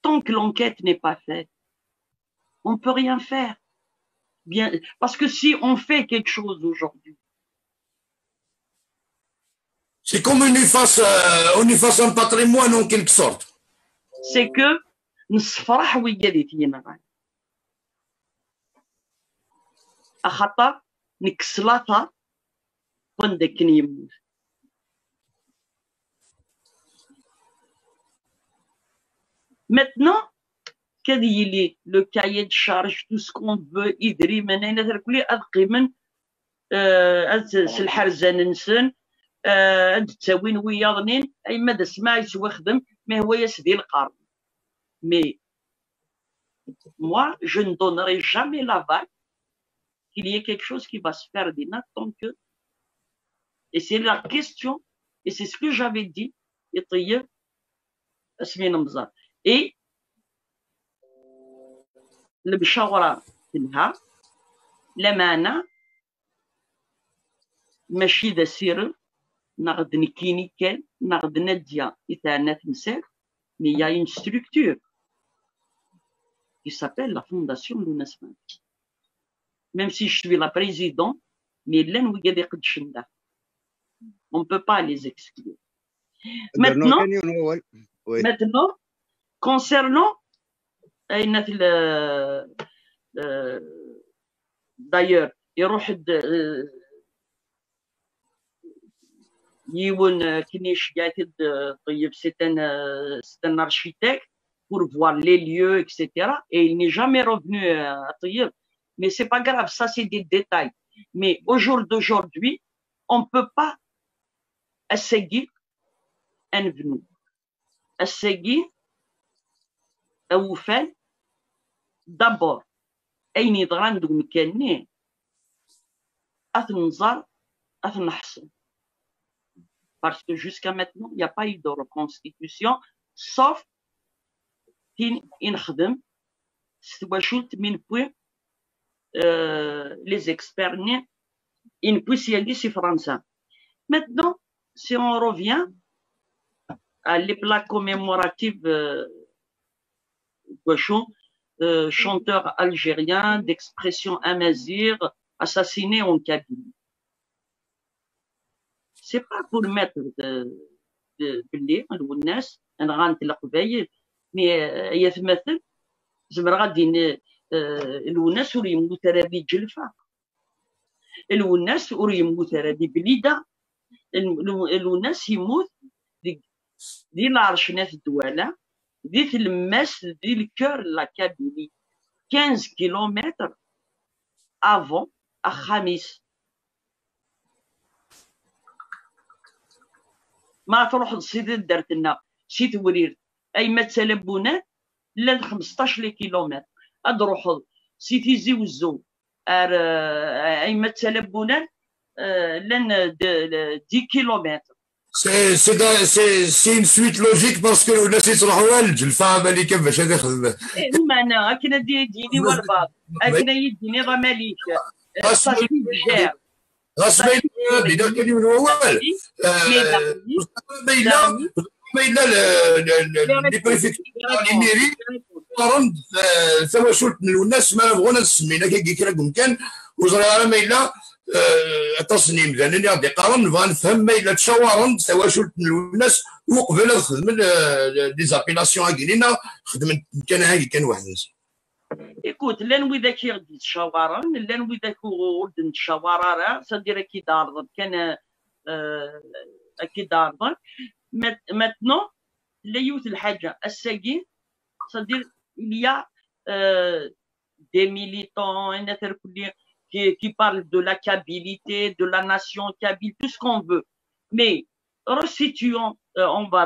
Tant que l'enquête n'est pas faite, on ne peut rien faire. Bien, parce que si on fait quelque chose aujourd'hui, c'est comme on efface un patrimoine en quelque sorte. C'est que نصفرح ويجاليتينا أخطأ نكسلاطا وندك يموت Maintenant كذي لو كايي دو شارج تو سكون فو يدري من اين تركلي ادقي من الحرزه ننسن تساوين وياضنين اي مدى سماع يخدم ما هو يسدي القرن مي moi je ne donnerai jamais la vague qu'il y ait quelque chose qui va se faire d'Ina tant que et c'est la question et c'est ce que j'avais dit يطيب اسمين مزار et المشاورة لها لمانا ماشي ذا سير نغد نكيني كان نغد نديا إثانا تمسار mais il y a une structure qui s'appelle la Fondation Lounasman. Même si je suis la présidente, mais on ne peut pas les exclure. Maintenant, concernant d'ailleurs يروح يون كنيش قاعد طيب c'est un architecte pour voir les lieux, etc. Et il n'est jamais revenu à Taïeb. Mais c'est pas grave, ça c'est des détails. Mais au jour d'aujourd'hui, on ne peut pas essayer un venu. Essayer à vous faire d'abord. أين يضران دو مكاني أثنزار أثنحسن. Parce que jusqu'à maintenant, il n'y a pas eu de reconstitution, sauf ينخدم ستواشولت من بوي les experts une spécialiste français. Maintenant, si on revient à les plaques commémoratives chanteur algérien d'expression amazigh assassiné en Kabylie. C'est pas pour mettre باللي والناس انا غنطلق باين مي هي تمثل زعما غادي الوناس ولي يموت راه بجلفه الوناس ولي يموت راه بليده الوناس يموت دي العرشنات الدواله دي تلماس دي الكور لا كابيلي 15 كيلومتر افون خميس ما تروح للسيد دارت لنا شي تورير اي ما تسلبونات لا 15 كيلومتر ادروحوا سي تيزي وزو اي ما تسلبونات لان 10 كيلومتر سي une suite logique parce que الناس يروحوا للجلفه مالكه باش هذا يخدم معنا كنا ديني والبعض كنا يديني راه مالك صافي جار غاسمين بدا كان من اول ما الا لي بريفكتور لي ميري قرن تواشلت من الناس ما بغونا نسمينا كيكراكم كان وزرا ما الا التصنيم ذا غادي قرن نبغى نفهم ما الا تشاورن تواشلت من الناس وقبل خدم لي زابيلاسيون هاكينا خدمت كان هاكي كان واحد écoute لان وذاك يغدي تشاورن لان وذاك ولد نتشاورا صدير كي دار كان اكيد دار maintenant لا يوث الحاجه الساقين صدير il y a des militants qui parlent de la Kabylie, de la nation kabyle, tout ce qu'on veut. Mais resituons, on va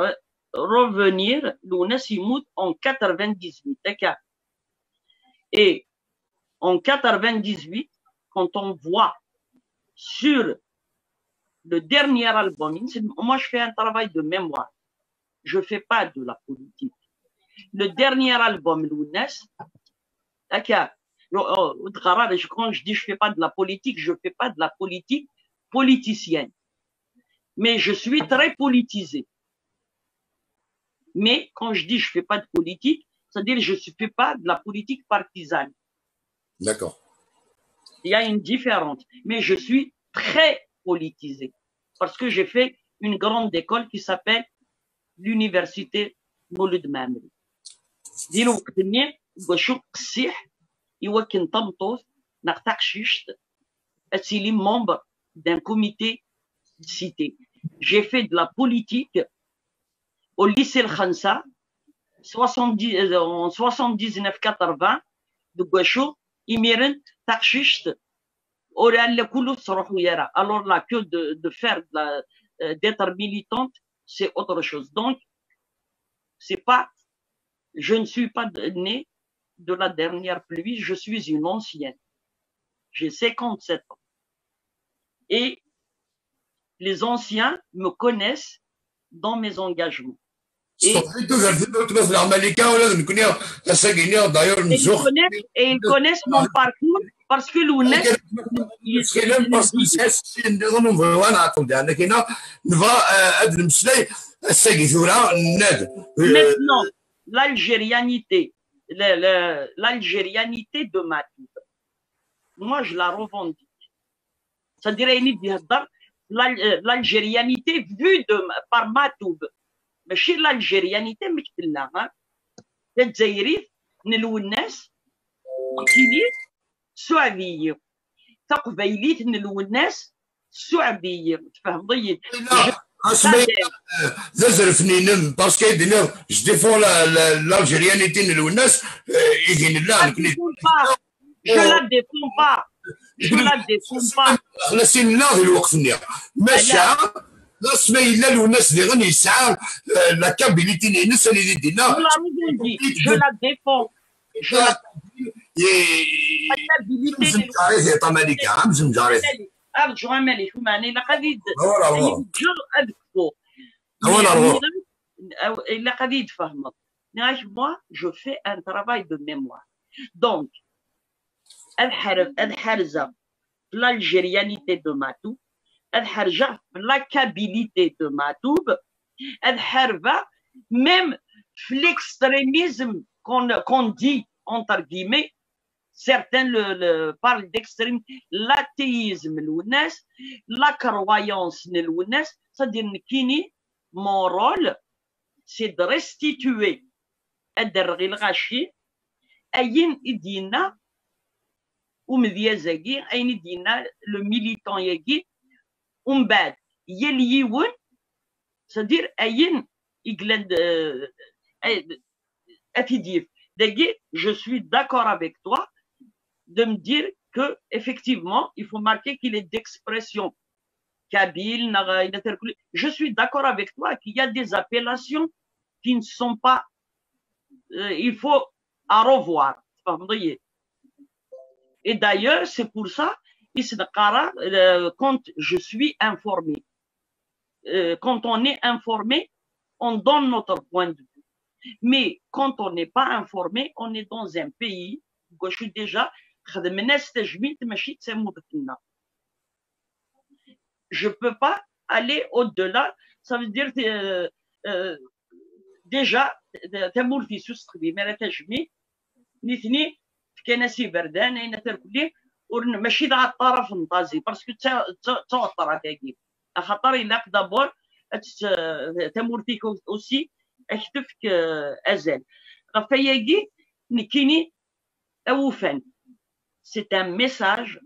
revenir, l'UNES Imout en 98, d'accord. Et en 98, quand on voit sur le dernier album, moi je fais un travail de mémoire, je ne fais pas de la politique. Le dernier album, l'UNES, d'accord. Quand je dis je ne fais pas de la politique, je ne fais pas de la politique politicienne. Mais je suis très politisé. Mais quand je dis je ne fais pas de politique, c'est-à-dire que je ne fais pas de la politique partisane. D'accord. Il y a une différence. Mais je suis très politisé. Parce que j'ai fait une grande école qui s'appelle l'université Mouloud Mamri. Dis-le, يوكن طمطوس نقطعشيشت أتسيلي membre d'un comité de cité. J'ai fait de la politique au lycée El Khansa en 79-80 دوكاشو إميرن تقشيشت أورال كله تروح ويرا. Alors là que de faire d'être militante, c'est autre chose. Donc c'est pas, je ne suis pas née de la dernière pluie, je suis une ancienne. J'ai 57 ans. Et les anciens me connaissent dans mes engagements. Et ils connaissent mon parcours parce que l'UNES maintenant l'algérianité de Matoub, moi je la revendique. C'est-à-dire l'algérianité vue par Matoub. ماشي الالجيريانيتي مكتله ها الجزائري نلو الناس كيني سعوديه تقبيليت نلو الناس سعوديه تفهم ضيق زرفني باسكو يدير جو ديفون l'algérianité نلو الناس يجينا لا je la défends pas خلاصين لا غير وقفني ماشي لا سمي لا الناس اللي غني يسعى لا كابيليتي ناس اللي دينا جو لا ديفون جو لا مزمجاري طماليكا مزمجاري ارجو عملي شو معني لا قديد جو ادفو لا قديد فهمت نعيش moi je fais un travail de mémoire donc الحرزه l'algérianité de Matoub الحرجة la cabilité de Matoub الحربة même l'extrémisme qu'on dit entre guillemets certains parlent d'extrémisme l'athéisme l'ounas la croyance l'ounas c'est-à-dire kini mon rôle c'est de restituer الدرغي الغاشي أين إدينا ومذيازاكي أين إدينا le militant ياكي ومن بعد يليون c'est-à-dire أين إقلاد أتيديف داكي je suis d'accord avec toi de me dire que effectivement il faut marquer qu'il est d'expression kabyle je suis d'accord avec toi qu'il y a des appellations qui ne sont pas il faut à revoir et d'ailleurs c'est pour ça quand je suis informé quand on est informé on donne notre point de vue mais quand on n'est pas informé on est dans un pays où je suis déjà je peux pas aller au-delà ça veut dire déjà تمور في سوستخبي ما تجمي نثني كناسي بردان اين تركلي ماشي على الطرف نطازي باسكو توتر هكاكي خاطر الا دابور تمور فيك اوسي اكتفك ازال غفاياكي نكيني اوفان سي ان ميساج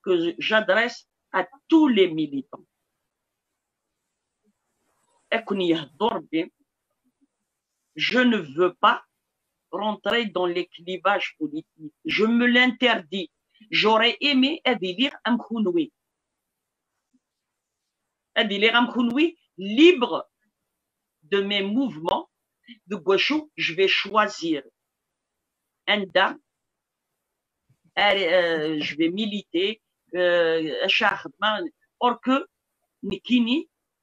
que j'adresse à tous les militants اكون يهضر بي je ne veux pas rentrer dans les clivages politiques. Je me l'interdis. J'aurais aimé Adélire Amkhounoui. Adélire Amkhounoui, libre de mes mouvements de Gouachou, je vais choisir un dame, je vais militer, or que Nikini,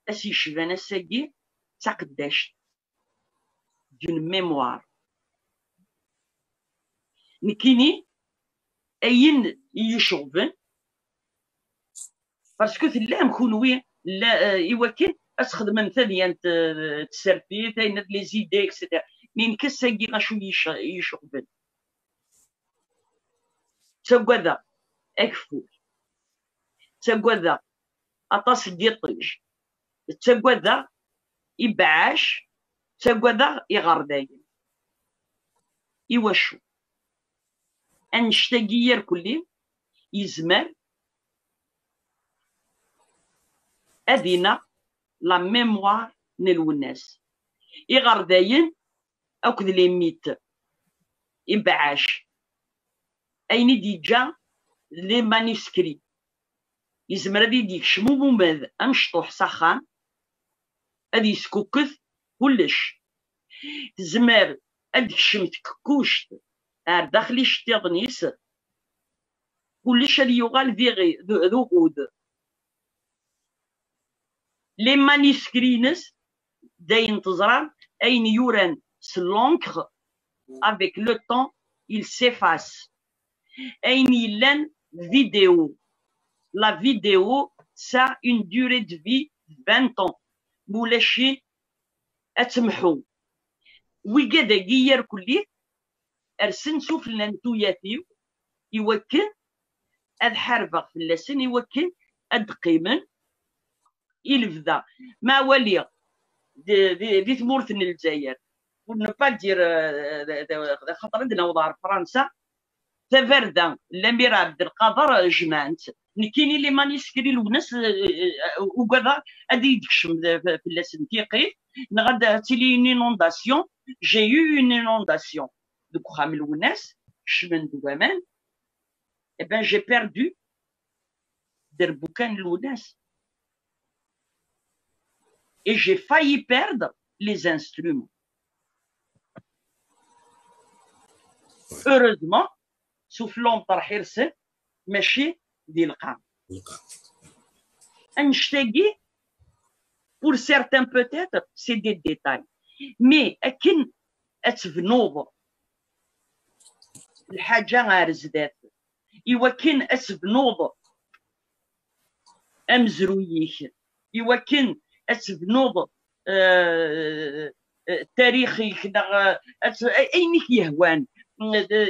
si je vais essayer, ça d'une mémoire. نكيني أين يشوفن باسكو لا مخونوي لا يوكل أسخدم مثلا تسربي تاين لي زيدي اكسيتيرا مين كساكي غاشو يشوفن تسوكادا أكفول تسوكادا أطاس ديطيج تسوكادا إبعاش تسوكادا يغرداين إيواشو أنشتاقير كلي يزمر أدينا لا ميموار نلو الناس إغرداين أكد ليميت إنبعاش أين ديجا لي مانيسكري يزمر هادي ديك شمو موماذ أنشطوح ساخان هادي يسكوكث كلش تزمر هاديك شمت كوشت داخلي شتيضنيس كلش اللي يغال فيغي ذو غود لي مانيسكرينس داين تزران أين يوران سلونكغ avec le temps il s'efface أين يلان فيديو la vidéo ça a une durée de vie de 20 ans مولاشي أتمحو ويقادا قيار كلي أرسن سوف لنتو ياثيو يوكن أد حاربغ في اللسن يوكن أد قيمن يلفذا ما ولي دي ثمورث الجزائر ونبا دير خاطر عندنا وضع فرنسا تفردا الامير عبد القادر جمانت نكيني لي مانيسكري وناس وكذا ادي يدكشم في اللسن تيقي نغدا تيلي اون انونداسيون جي يو اون انونداسيون دوك خام الوناس شمن دوامان اي بان جي بيردو دربوكان الوناس et j'ai failli perdre les instruments. Heureusement, soufflons par Hirsen, ماشي دي القام. نشتاقي pour certains peut-être c'est des détails. Mais أكن أتبنوض الحاجة غير زدات. إوا كن أتبنوض أمزرويك. إوا كن أتبنوض تاريخي كذا أينك يهوان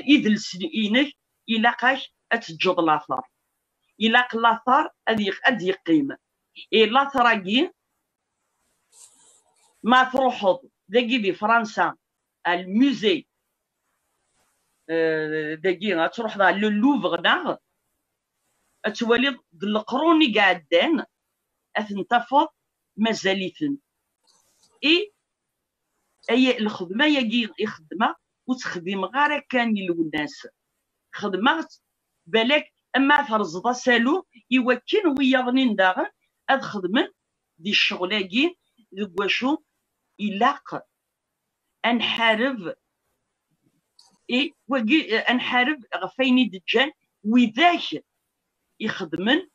يدلس إينك إلاقاش أتجد الآثار إلاق الآثار أدي قيمة إي الآثار ما تروحض داكي دي فرنسا الموزي داكي تروح لو لوفر ناغ أتولي القروني قاعدين أثنتفض مازاليثن اي اي الخدمه يجي خدمه وتخدم غير كان الناس خدمه بالك اما فرزضه سالو يوكن وياضنين داغن هاد خدمه دي الشغلاكي دواشو يلاق انحارب اي وكي انحارب غفيني دجان وذاك يخدمن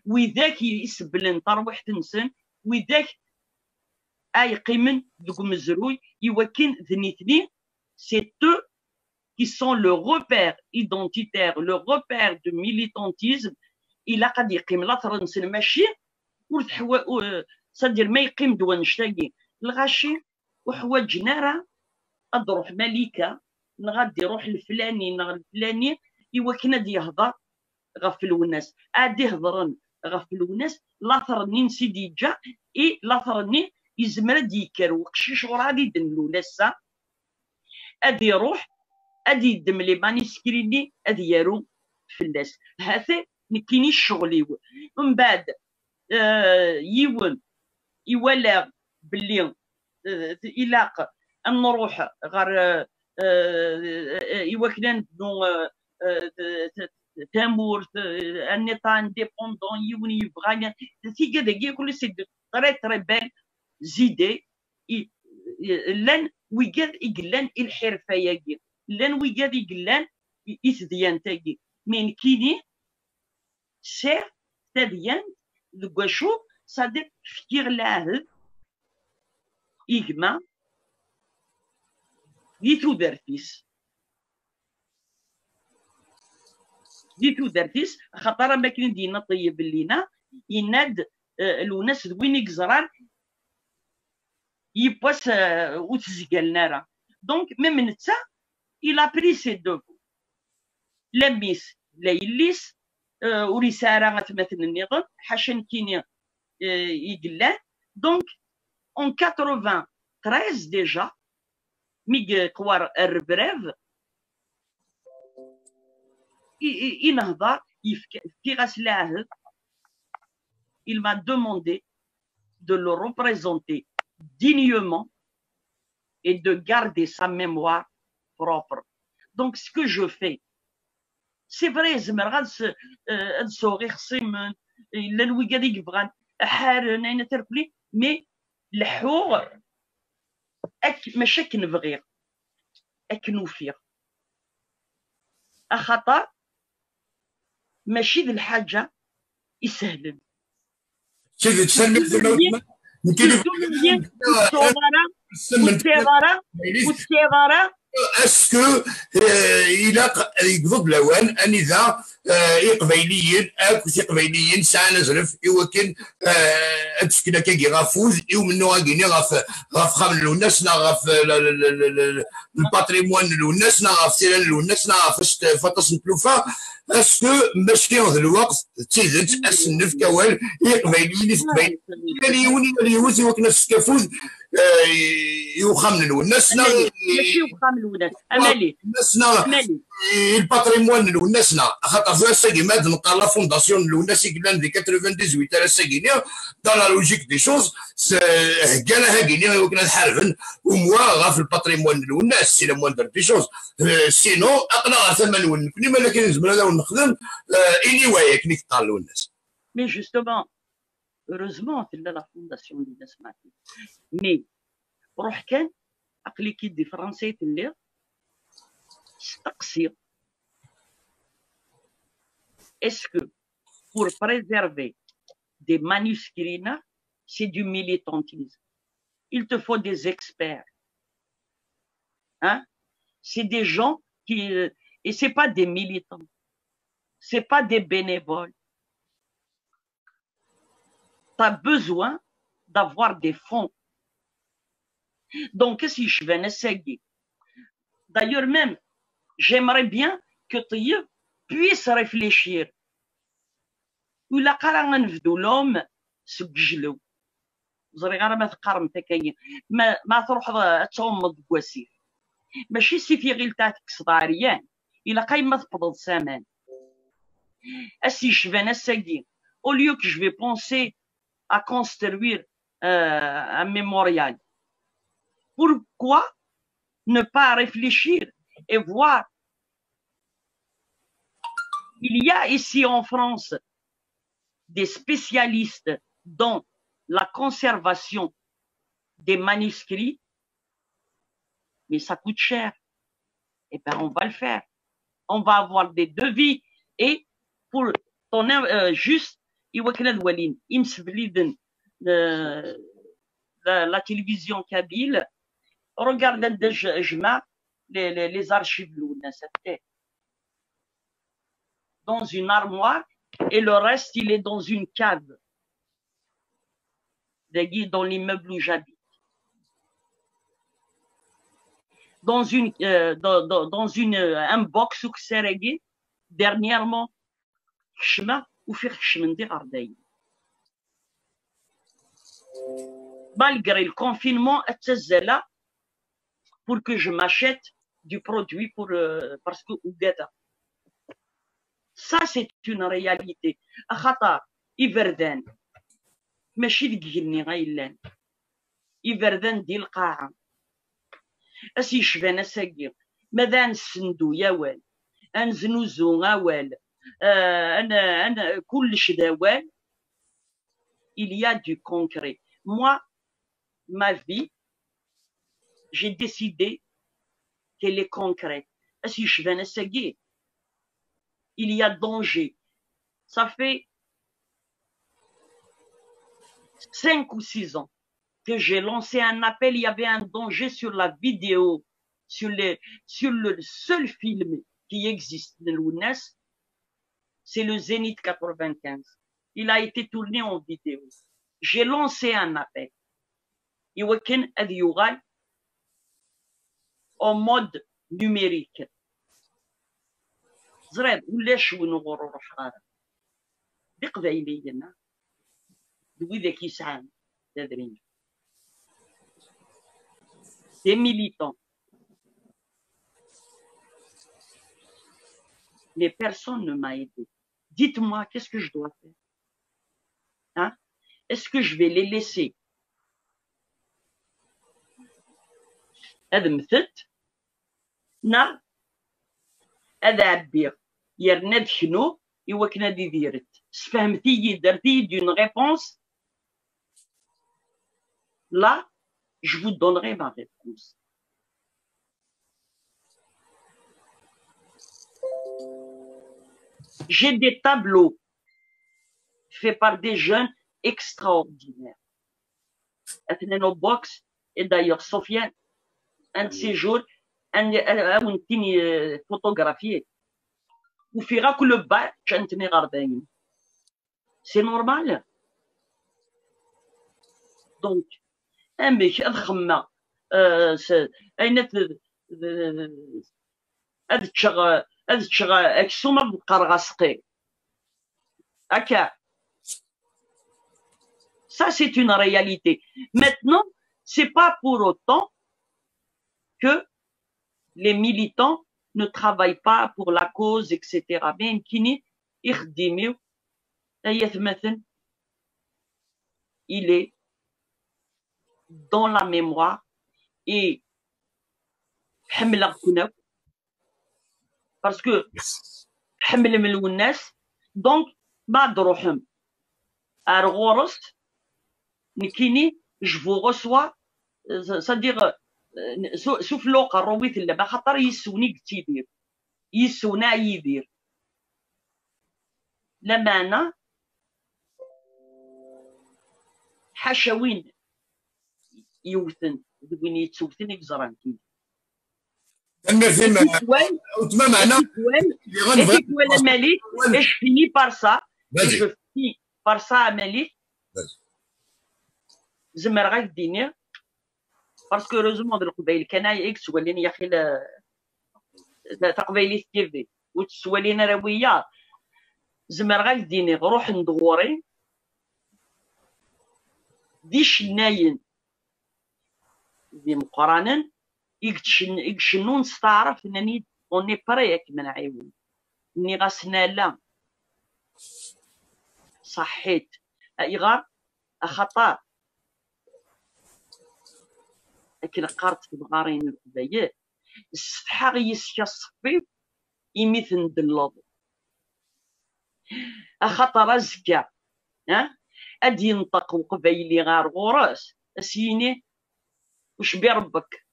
وذاك يسبلن طروح تنسن وذاك أي قيمن دوك مزروي يوكن ذنيتني c'est eux qui sont le repère identitaire le repère de militantisme إلا قد يقيم لا ترنسن ماشي وتحوا صدير ما يقيم دوا نشتاقي الغاشي وحواجنا راه أضروح ملكة نغادي روح الفلاني الفلاني يوكن دي يهضر غف الوناس عادي هضرن غف الوناس لا ثرني نسيدي جا إي لا ثرني يزمر ديكر وقشيش غادي يدنلو لسا ادي يروح ادي يدم لي مانيسكريني ادي يارو فلاس هذا نكيني الشغل من بعد يون يولى باللي إلاق أن نروح غير يوكلان بنو تامور ان ايتا انديبوندون يون يبغى في كذا كل سي تري تري بال زيدي لان ويقاد يقلان الحرفه ياكي لان ويقاد يقلان يثديان تاكي من كيني سير تديان لكواشو صادق فكير العهد إجماع ديتو دارتيس خاطر ما كاين دينا طيب لينا يناد الوناس وين يقزران يباس وتزقلنا راه دونك ميم نتا إلا بري سي دوفو لميس لا يليس وريسارة غتمثل النظام حاشا كيني يقلان دونك en 93 déjà ميغ قوار الربراف ينهضر في غاس العهد il m'a demandé de le représenter dignement et de garder sa mémoire propre. Donc, ce que je fais, c'est vrai, زعما غنصوغي خصي الا الويكاد يبغى حار انا تربلي مي الحوغ ماشي كنبغي اكنوفيغ اخطر ماشي ذي الحاجه يسهلن سيدي تسلمي يمكن والصغار اسكو الى يقبض الاوان ان اذا قبيليين اكو قبيليين ساعه نزرف يمكن تشكيله كي غافوز ومنو غاكيني غاف خامل الناس نا غاف الباتريمون الناس نا غاف سيران الناس نا غاف فاطس نبلوفا اسكو ماشي هذا الوقت تيزنت اسنف كوال قبيليين قبيليين يوزي وكنا سكافوز يخامل الناس ماشي يخامل الناس امالي الناس الباتريمون والناس خاطر في الساكيمات نلقى لا فونداسيون الناس كلان في 98 تاع الساكينيا dans la logique des choses هكانا هاكينيا وكنا نحاربن وموا غا في الباتريمون والناس سي لا موندر دي شوز سينو اقنا ثمن ونكني ما لكن نزمر هذا ونخدم اني واي كني تطالوا الناس مي جوستومون heureusement تلا لا فونداسيون اللي سمعتي مي روح كان عقلي كي دي فرنسي تلي تقصير. Est-ce que pour préserver des manuscrits, c'est du militantisme? Il te faut des experts. Hein? C'est des gens qui... Et ce n'est pas des militants. Ce n'est pas des bénévoles. Tu as besoin d'avoir des fonds. Donc, si je vais essayer. D'ailleurs, même, j'aimerais bien que tu puisses réfléchir. ولا قرا غنفدو لهم سجلوا زري غير ما تقارن تكاين ما تروح تغمض بواسير ماشي سيفي غير تاعك صداريان الا قايمه تقبض سامان اسي شفان اساكي au lieu que je vais penser à construire un mémorial, pourquoi ne pas réfléchir et voir? Il y a ici en France des spécialistes dans la conservation des manuscrits, mais ça coûte cher. Eh bien, on va le faire. On va avoir des devis et pour ton juste, la télévision kabyle, regarde les archives dans une armoire. Et le reste, il est dans une cave, dans l'immeuble où j'habite. Dans un box où c'est dernièrement, malgré le confinement, pour que je m'achète du produit parce que ça, c'est une réalité. خطر إبردان ماشي دقيقني غايلان إبردان ديال القاعة أسي شبان أساقي ماذا نسندو يا وال أنزنوزو غاوال أنا كلش داوال. Il y a du concret. Moi, ma vie, j'ai décidé qu'elle est concrète. أسي شبان أساقي il y a danger. Ça fait 5 ou 6 ans que j'ai lancé un appel. Il y avait un danger sur la vidéo, sur le seul film qui existe de l'UNES, c'est le Zénith 95. Il a été tourné en vidéo. J'ai lancé un appel. En mode numérique. زريد ولا شونو غرور حراره دي قبايلينا دوي ذاك يسعان تدرين des militants. Mais personne ne m'a aidé. Dites-moi, qu'est-ce que je dois faire? Hein? Est-ce que je vais les laisser هذا مثت نا هذا عبير يرناد شنو إوا كنا دي ديرت سفهمتي درتي دون ريبونس لا je vous donnerai ma réponse. J'ai des tableaux faits par des jeunes extraordinaires. Athènes box et d'ailleurs Sofiane, un de ces jours, un photographié. Ou fera que le bas, c'est normal. Donc, أمك أضخمة أين أذتشغ أكسوما بقرغسقي هكا. Ça, c'est une réalité. Maintenant, c'est pas pour autant que les militants ne travaillent pas pour la cause, etc. Mais يمكن يخدموا مثلا il est dans la mémoire et parce que donc je vous reçois, c'est-à-dire سوف لوقا رويت اللعبة خاطر يسوني قلت يدير يسونا يدير لما أنا حاشا يوثن وين يتوثن يجزران كي تمام انا مالك اش فيني بار سا جو فيني بار سا مالك زمر غير ديني باسكو روزمون ديال القبائل كان اكس ولينا يا اخي تقبايلي تيفي وتسوالينا راويه زمر غير ديني روح ندوري ديش ناين دي مقرانا يكشنون نستعرف انني اوني بريك من عيون اني غاسنا لا صحيت ايغار خطا لكن قارت بغارين القبايل السفحه غيسكا الصفيف يميث ندلض خطر زكا ها ادي ينطق وقبايلي غار غراس اسيني وش بيربك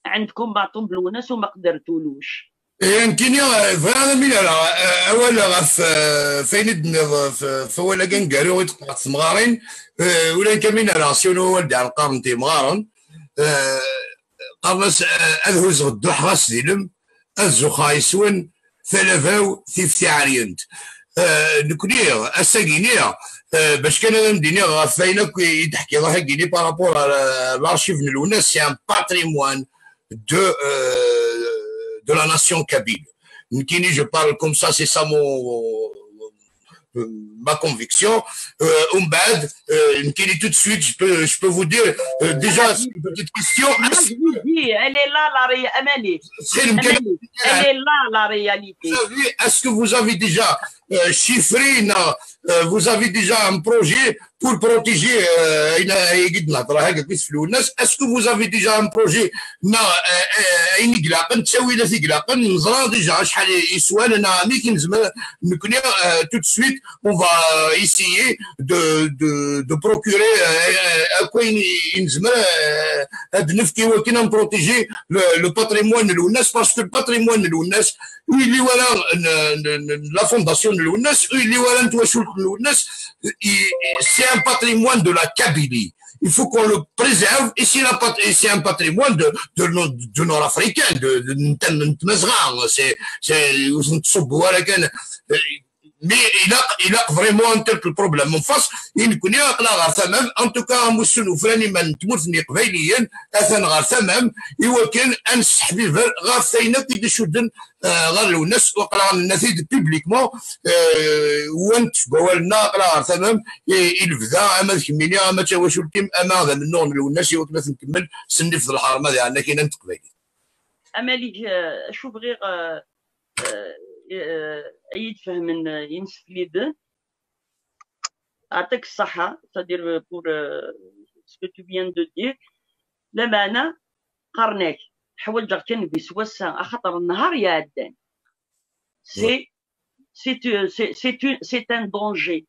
عندكم بعطون بالوناس وما قدرتولوش يمكن فعلا من اولا فين فولا كان قالوا يتقطع مغارين ولا كمين راسيونو ولد على القرن تي مغارن قرص اذهز غدو حراس ديلم ازو خايسون ثلاثاو ثيفتي عرينت نكوني اساكينيا باش كان نديني غافينا يتحكي ظهر كيني بارابور لارشيف نلوناس سي ان باتريموان de la nation kabyle. Nkini, je parle comme ça, c'est ça ma conviction. Umbad, Nkini, tout de suite, je peux vous dire, déjà, une petite question. Elle est là, la réalité. Elle est là, la réalité. Est-ce que vous avez déjà chiffré, vous avez déjà un projet pour protéger est-ce que vous avez déjà un projet tout de suite on va essayer de procurer protéger le patrimoine de l'UNES parce que le patrimoine de l'UNES la fondation de l'UNES c'est un patrimoine de la Kabylie. Il faut qu'on le préserve et c'est un patrimoine de nord-africain, de mais il a vraiment un tel problème en face. Il connaît en tout cas مسلم فلاني من تموتني قبيليا اثن غير ثمام يوكن انسحبي غير ثينا كي شدن غير الناس وقرا النتيجه بيبليكمون وانت بوالنا قرا غير ثمام يلفذا اما كميني اما تواش التيم اما هذا من النوع من الناس يوث نكمل سني في الحرم هذا عندنا كاين انت قبيلي اما لي شوف غير يتفهم ينسف لي دو عطيك الصحة c'est-à-dire pour ce que tu viens de dire لما أنا قرناك حوايج كان بيسوسا خاطر النهار يعدان سي ان دونجي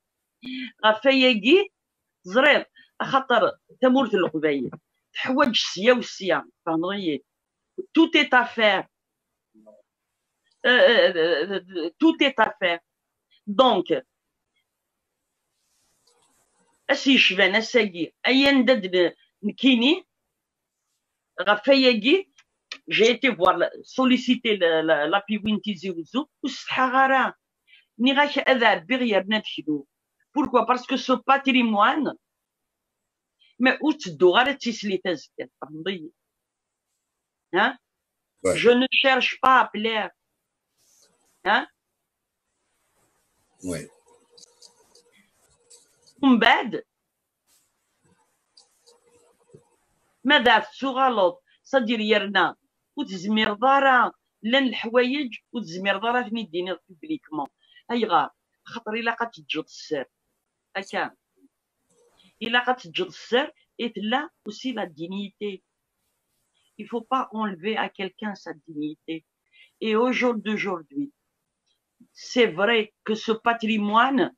غفاياكي زرير خاطر تمورت القبايل تحوج سيا وسيا فهمتي tout est à faire tout est à faire donc اسي شبان اساكي ايا ندد نكيني غفاياكي j'ai été voir solliciter la Piwinti Ziouzo وستحا ني غاك هذا بغير نتشدو pourquoi parce que ce patrimoine ما وتدو غير تيسلي تزكى فهمتي ها je ne cherche pas à plaire hein oui ومن بعد ماذا تغلط صدير يرنا وتزمير دارا لان الحوايج وتزمير دارا فين يديني بوبليكمون ايغا خاطر الا قتجد السر هكا الا قتجد السر لا aussi la dignité il faut pas enlever à quelqu'un sa dignité et aujourd'hui c'est vrai que ce patrimoine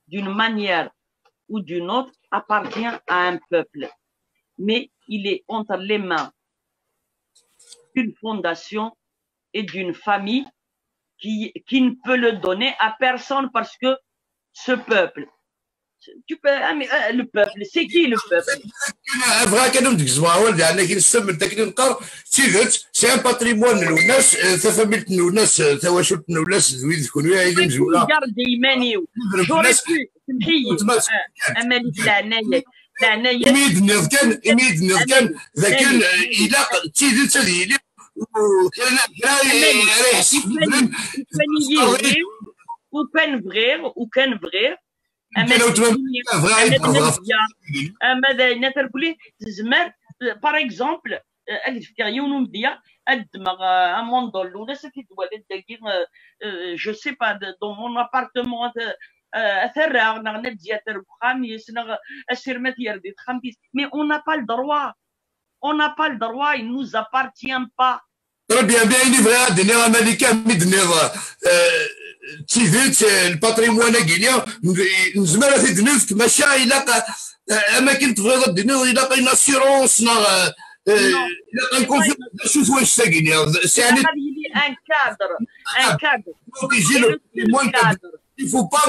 d'une manière ou d'une autre appartient à un peuple mais il est entre les mains d'une fondation et d'une famille qui ne peut le donner à personne parce que ce peuple, tu peux, le peuple, c'est qui le peuple? C'est un patrimoine الناس ثفملت الناس ثواشلت الناس ذوي ذكونوا هاي مزوله garde يمانيو جوري سمحي امالي لعنايك لعنايك اميد نذكن ذاكن الى تيدت هذه وكان فغير زمر باغ اكزومبل يونو مديا الدماغ اموندول ولا سكيت ولد داكي جو سي با دون مون ابارتمون اثر نغنا دياتر بخاميس نغ اسيرمات يردي خاميس مي اون n'a pas le droit on n'a pas le droit il nous appartient pas très bien il vrai دنيا امريكا مدنيا تيفيت الباتريمون كينيا نزمر في دنيف ماشي الا اماكن تبغي الدنيا الا كاين اسيرونس الا كاين كونفيرونس شوف واش ساكينيا يعني ان كادر il ne faut pas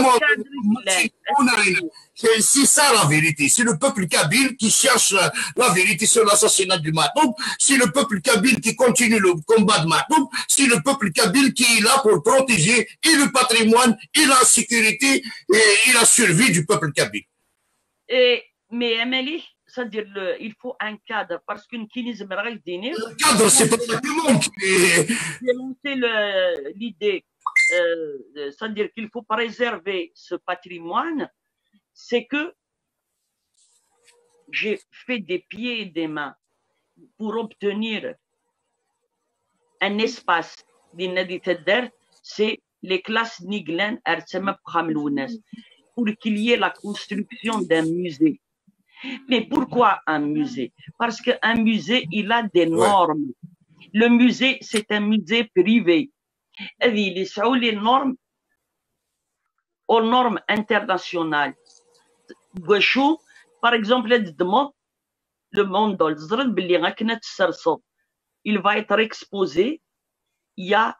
c'est ça la vérité. C'est le peuple kabyle qui cherche la vérité sur l'assassinat du Matoub. C'est le peuple kabyle qui continue le combat de Matoub. C'est le peuple kabyle qui est là pour protéger et le patrimoine, et la sécurité, et la survie du peuple kabyle. Mais Amélie, c'est-à-dire il faut un cadre parce qu'une kinisme dîner. Le cadre, c'est pas simplement j'ai lancé l'idée. C'est-à-dire qu'il faut préserver ce patrimoine, c'est que j'ai fait des pieds et des mains pour obtenir un espace c'est les classes Niglan pour qu'il y ait la construction d'un musée. Mais pourquoi un musée? Parce qu'un musée, il a des normes. Le musée, c'est un musée privé. اللي يسعوا لي النورم او نورم انترناسيونال وشو باغ اكزومبل هاد الدمو لو موندول زرد باللي غاكنا تسرسو il va être exposé il y a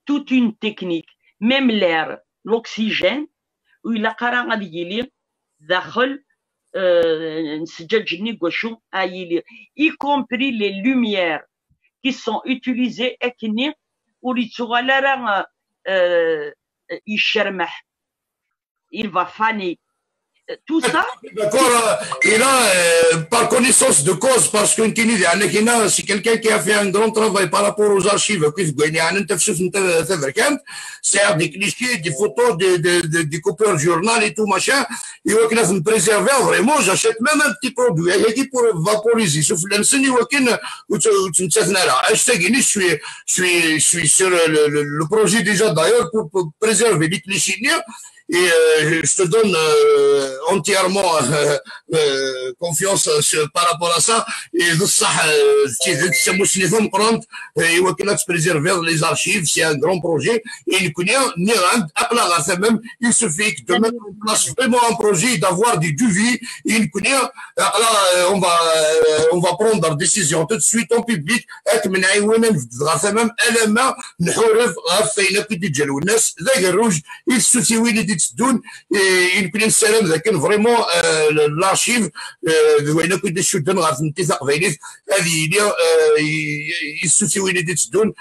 toute une technique même l'air l'oxygène وإلا قرا غادي يلي داخل نسجل جني وشو ايلي y compris les lumières qui sont utilisées اكني il va faner tout ça. D'accord, et là, par connaissance de cause, parce que c'est quelqu'un qui a fait un grand travail par rapport aux archives, c'est des clichés, des photos, des coupures journal et tout machin, et on a me préserver vraiment, j'achète même un petit produit, pour vaporiser, sauf l'insini, je suis sur le projet déjà d'ailleurs pour préserver les clichés. Et je te donne entièrement confiance par rapport à ça. Et préserver les archives, c'est un grand projet. Et il suffit que de mettre en place vraiment un projet, d'avoir du devis. On va prendre une décision tout de suite en public. تسدون يمكن نسالم لكن فريمون الارشيف وين كنت شدن غير الاتفاق فاينيت هذه يسوسي وين تسدون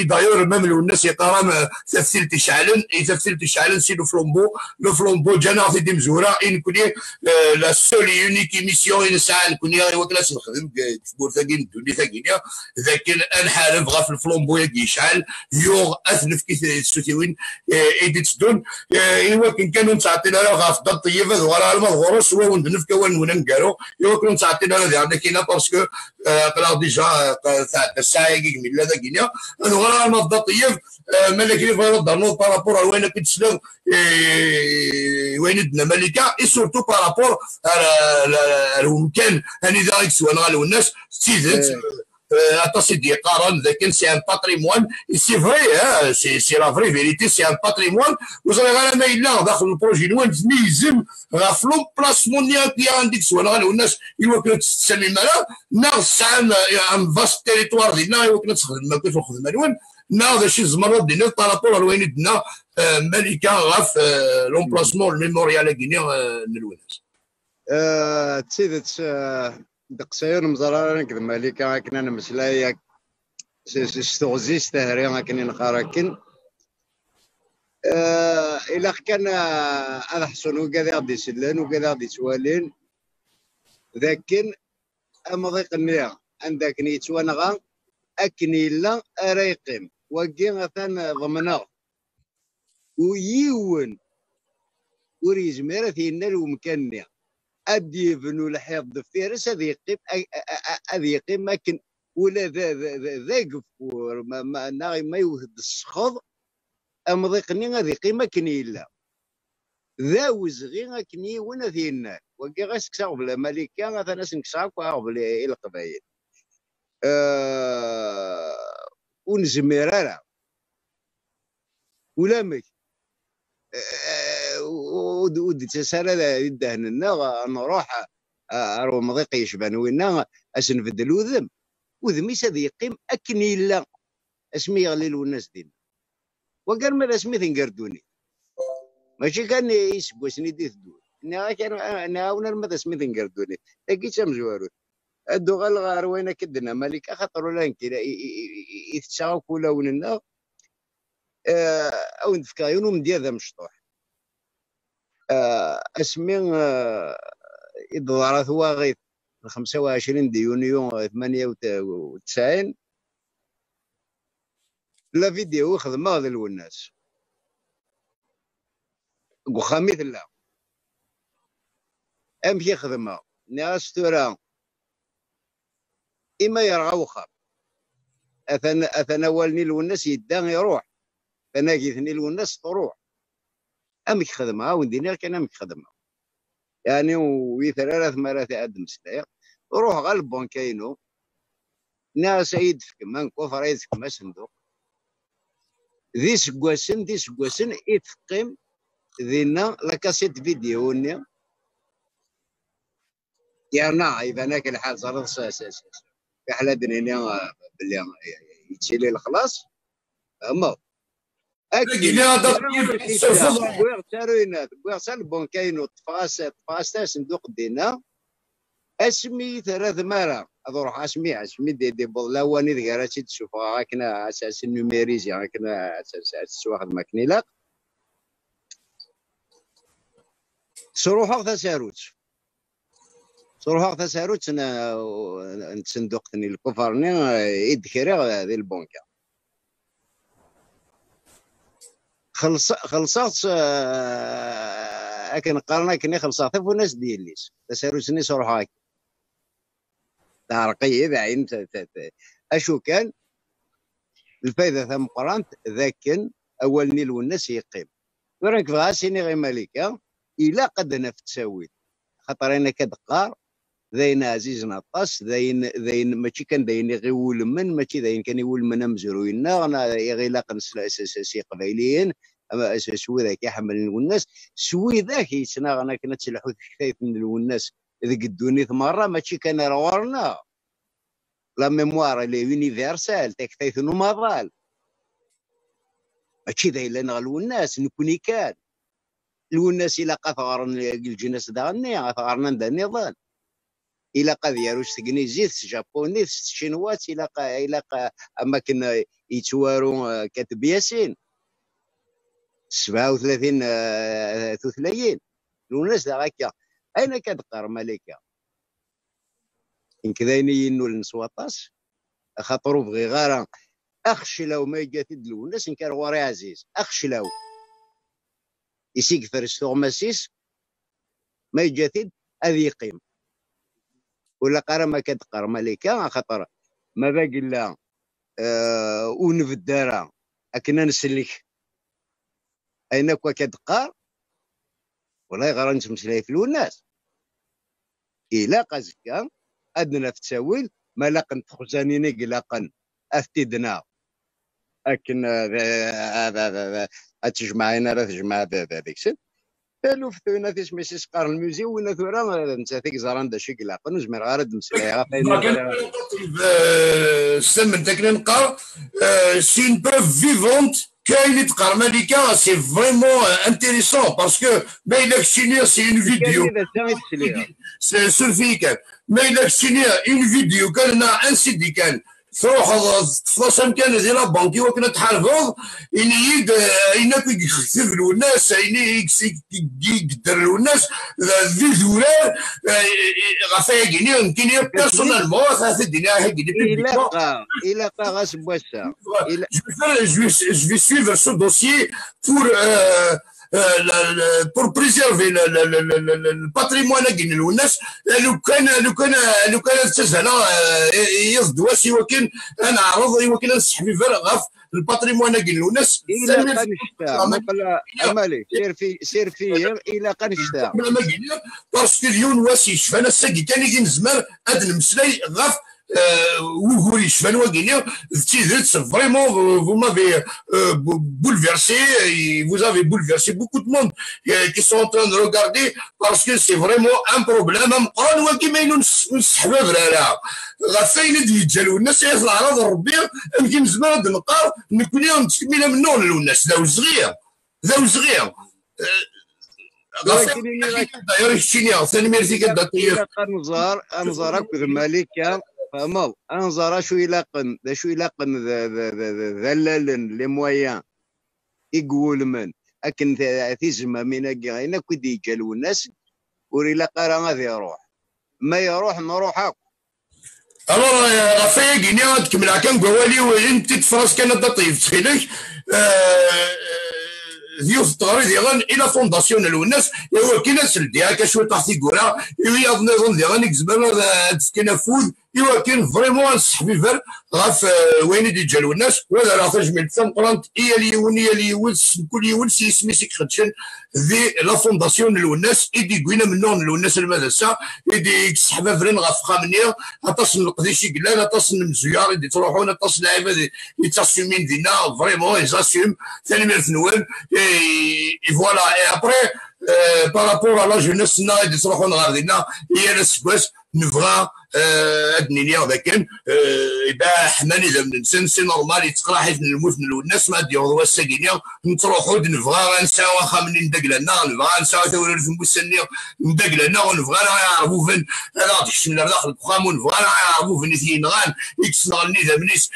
دايور ميم الناس يقرا تفسير تشعلن تفسير تشعلن سي لو فلومبو جانا في دي مزوره يمكن لا سول يونيك ميسيون ينسى نكون يا وكلاس نخدم في بورتاكين الدنيا ثاقينيا لكن نحارب غا في الفلومبو يشعل يوغ اثنف كي تسوسي وين تسدون يمكن كانوا نساعدنا غاف الطيبه ولا المغورس وندنف كوان وننقرو يمكن نساعدنا هذا كاينه باسكو قرا ديجا تاع الساعه من لا كاينه ولا المفضل طيب ملكي فرض بارابور وين كنت سلم وين دنا ملكه اي سورتو بارابور على المكان هاني ذاك سوانا الناس ستيزت attention d'y قارن لكن c'est un patrimoine et c'est vrai hein, c'est la vraie vérité c'est un patrimoine vous avez غير ما الا داخل البروجي نوان تميزم غا في لومبلاسمون اللي عندك سواء الناس يمكن تسمي مالا ناقص عام فاست تيريتوار ديالنا يمكن تخدم ما كنتش نخدم الوان نا ذا شي زمرات ديالنا بارابور لوين دنا ملكه غا في لومبلاسمون الميموريال كينيا الوناس تسيدت دقسير مزرعه نكذب مالكا كنا نمسلايا استغزي استهري كنا نقراكن إلا كان هذا حسن وكذا غادي يسلن وكذا غادي يتوالين لكن أما ضيق النية عندك نيتوانغا أكني لا أريقم وكي مثلا ضمنا ويون وريز ميرثينا المكان أدي بنو الحيط دفيرس هذه يقيم لكن ولا ذا قفور ما يوهد الصخض أما ضيقني هذه قيمة كني لا ذا وزغي كني ونا ذينا وكي غاسك ساق بلا ملكة مثلا نكساق بلا القبايل ونزميرارا ولا مك ودي تسالة يدهننا نروح أروح مضيق يشبان وينا أسنفدل وذم يساد يقيم أكني لا اسمي يغلل الناس دين وقال ماذا اسمي ثنقردوني ماشي كان يسبوا سنيدي ثدول أنا ماذا اسمي ثنقردوني لكن شمزوارو أدو غالغار وين كدنا مالك أخطروا لان كده يتساقوا كولا وننا أو نفكايون ومدير ذا مشطوح اسمي إضرارات واغيث 25 يونيو 98 لا فيديو خدمة هذا الناس وخميث لا أمشي خدمة ناس ترى إما يرغى وخاب أثناولني الناس يدان يروح فناقيثني الناس تروح أمك خدمة وندينا كان أمك خدمة يعني وثلاث مرات أدم سلايق روح غالبون كاينو ناس يدفك من كفر يدفك ما صندوق ذي سقواسن يتقيم ذينا لكاسيت فيديو نيا يعني إذا ناك الحال صار ساس كحلا دنيا باللي يتشيلي الخلاص أما أكيد بوير تاروينات بوير سالبون كاينو طفاستا صندوق دينا اسمي 3 مرات اروح اسمي دي بلاواني ذكراتي تشوفها كنا اساس النوميريزي كنا اساس واحد ماكنيلاق صروحه تساروت انا صندوقتني الكفرني يدكري هذه البنكه خلصت لكن قرنا كني خلصت وناس دياليس تساروتني صروحه تعرقي إذا عين أشو كان الفايدة ثم قرانت ذاكن أول نيل والناس يقيم وراك فغاسيني غير مالكه الا قد نفتساوي خاطر انا كدقار ذاين عزيز نطاس ذاين ماشي كان ذاين غير ولمن ماشي ذاين كان يولمن مزروينا انا غير لاقن اساسي قبايليين اما سوي ذاك يحمل الناس سوي ذاك يسنا انا كنا تسلحوا كيف من الناس اذا قدوني مره ماشي كان رورنا لا ميموار لي يونيفرسال تكفيت نمضال ماشي ذا الا نغلو الناس نكوني كان لو الناس الا قثغرن الجنس داغني غثغرنا ذا النضال الا قد يروش تكنيزيت جابونيس شينوات الا اماكن يتوارو كاتب ياسين 37 ثلاثين الناس هكا اين كتقر ملكه ان كذاين ينو النسواطاس خاطرو بغي غارة اخشلاو ما يجاتد لو الناس ان كان غوري عزيز اخشلاو يسيق فرس ثغماسيس ما يجاتد هذه يقيم ولا قرا ما كتقر ملكه خاطر ما باقي لا ونفدارا اكنا نسلك اينك كتقار والله غير نتمسلاي في الناس الا قازكا ادنا في التاويل ما لاقن تخزانيني قلاقن افتدنا لكن تجمعين راه تجمع هذيك السن قالوا فتونا في سميسيس قار الميوزي وين ثورا انت فيك زران داشي قلاقن نجمر غير نمسلاي السم تاكل نقار سي اون بروف فيفونت كاين تقار مالكه سي فريمون انتيريسون باسكو ما الا كشيني سي اون فيديو سي سولفي كان ما الا كشيني اون فيديو كان ان سيدي كان تروح تفاصل كان زي لا بانكي وكنا تحارفوض إني إنك يكتب له الناس إني يقدر الناس فيديوهات غافيا كيني يمكن بيرسونالمون غافي الدنيا هاكي إلا غاس بواسا je vais suivre ce dossier pour préserver le patrimoine ديال الناس لو كان تسهل يصدوا سي وكان انا عرض وكان نسحب غاف الباتريمون ديال الناس الا قنشتا مالك سير في الا قنشتا ما قلنا باسكو اليوم واسي شفنا الساكي كان يجي نزمر هاد المسلاي غاف وغوري شفان وقينيا تيدرت فريمون vous m'avez bouleversé vous avez bouleversé beaucoup de monde qui sont en train de regarder parce que c'est vraiment un problème مقران وكيما نسحبها برا غافين ديجالو الناس يطلع على ربي يمكن زمان نقار نكون نتكمل منو للناس ذا صغير داير الشينيا ثاني ميرتي كدا انظار الملكه فهموا انظر شو يلاقن ذلال لي مويان يقول من لكن تيزما من كاينه كدي جالو الناس وري لا قرا غادي يروح ما يروح نروح هاك الو رفيق هنا تكمل كان قوالي وانت تفرس كان طيب تخيلك ذيوث التغريد يغن الى فونداسيون الناس هو كاين سلديها كشوي تحتي كورا يا نظن ديال نكزبر تسكن فود ايوا كاين فريمون السحبيفر غاف وين ديجالو الناس ولا راه تجمل تنقرنت هي اللي يولس كل يولس سميسيك خدشن ذي لا فونداسيون الناس يدي كوينا منهم الناس المدرسه يدي يسحبها فرين غاف خامنيا اتصل القديشي قلال اتصل المزيار يدي تروحون اتصل لعيبه يتاسيومين دينا فريمون يزاسيوم ثاني مير فنوان اي فوالا اي ابري بارابور على جونيس نا يدي تروحون غاردينا هي السكواس نبغى ادنينيا ولكن يبقى حماني اذا ننسى سي نورمال يتقرا حيت نموت من الناس ما ديروا الساكينيا نتروحوا نبغى نساو خامنين ندقلنا نبغى نساو توري في المسنيه ندقلنا ونبغى نعرفوا فين هذا تحشمنا داخل البخام ونبغى نعرفوا فين ينغان يكسنا النيذا منيس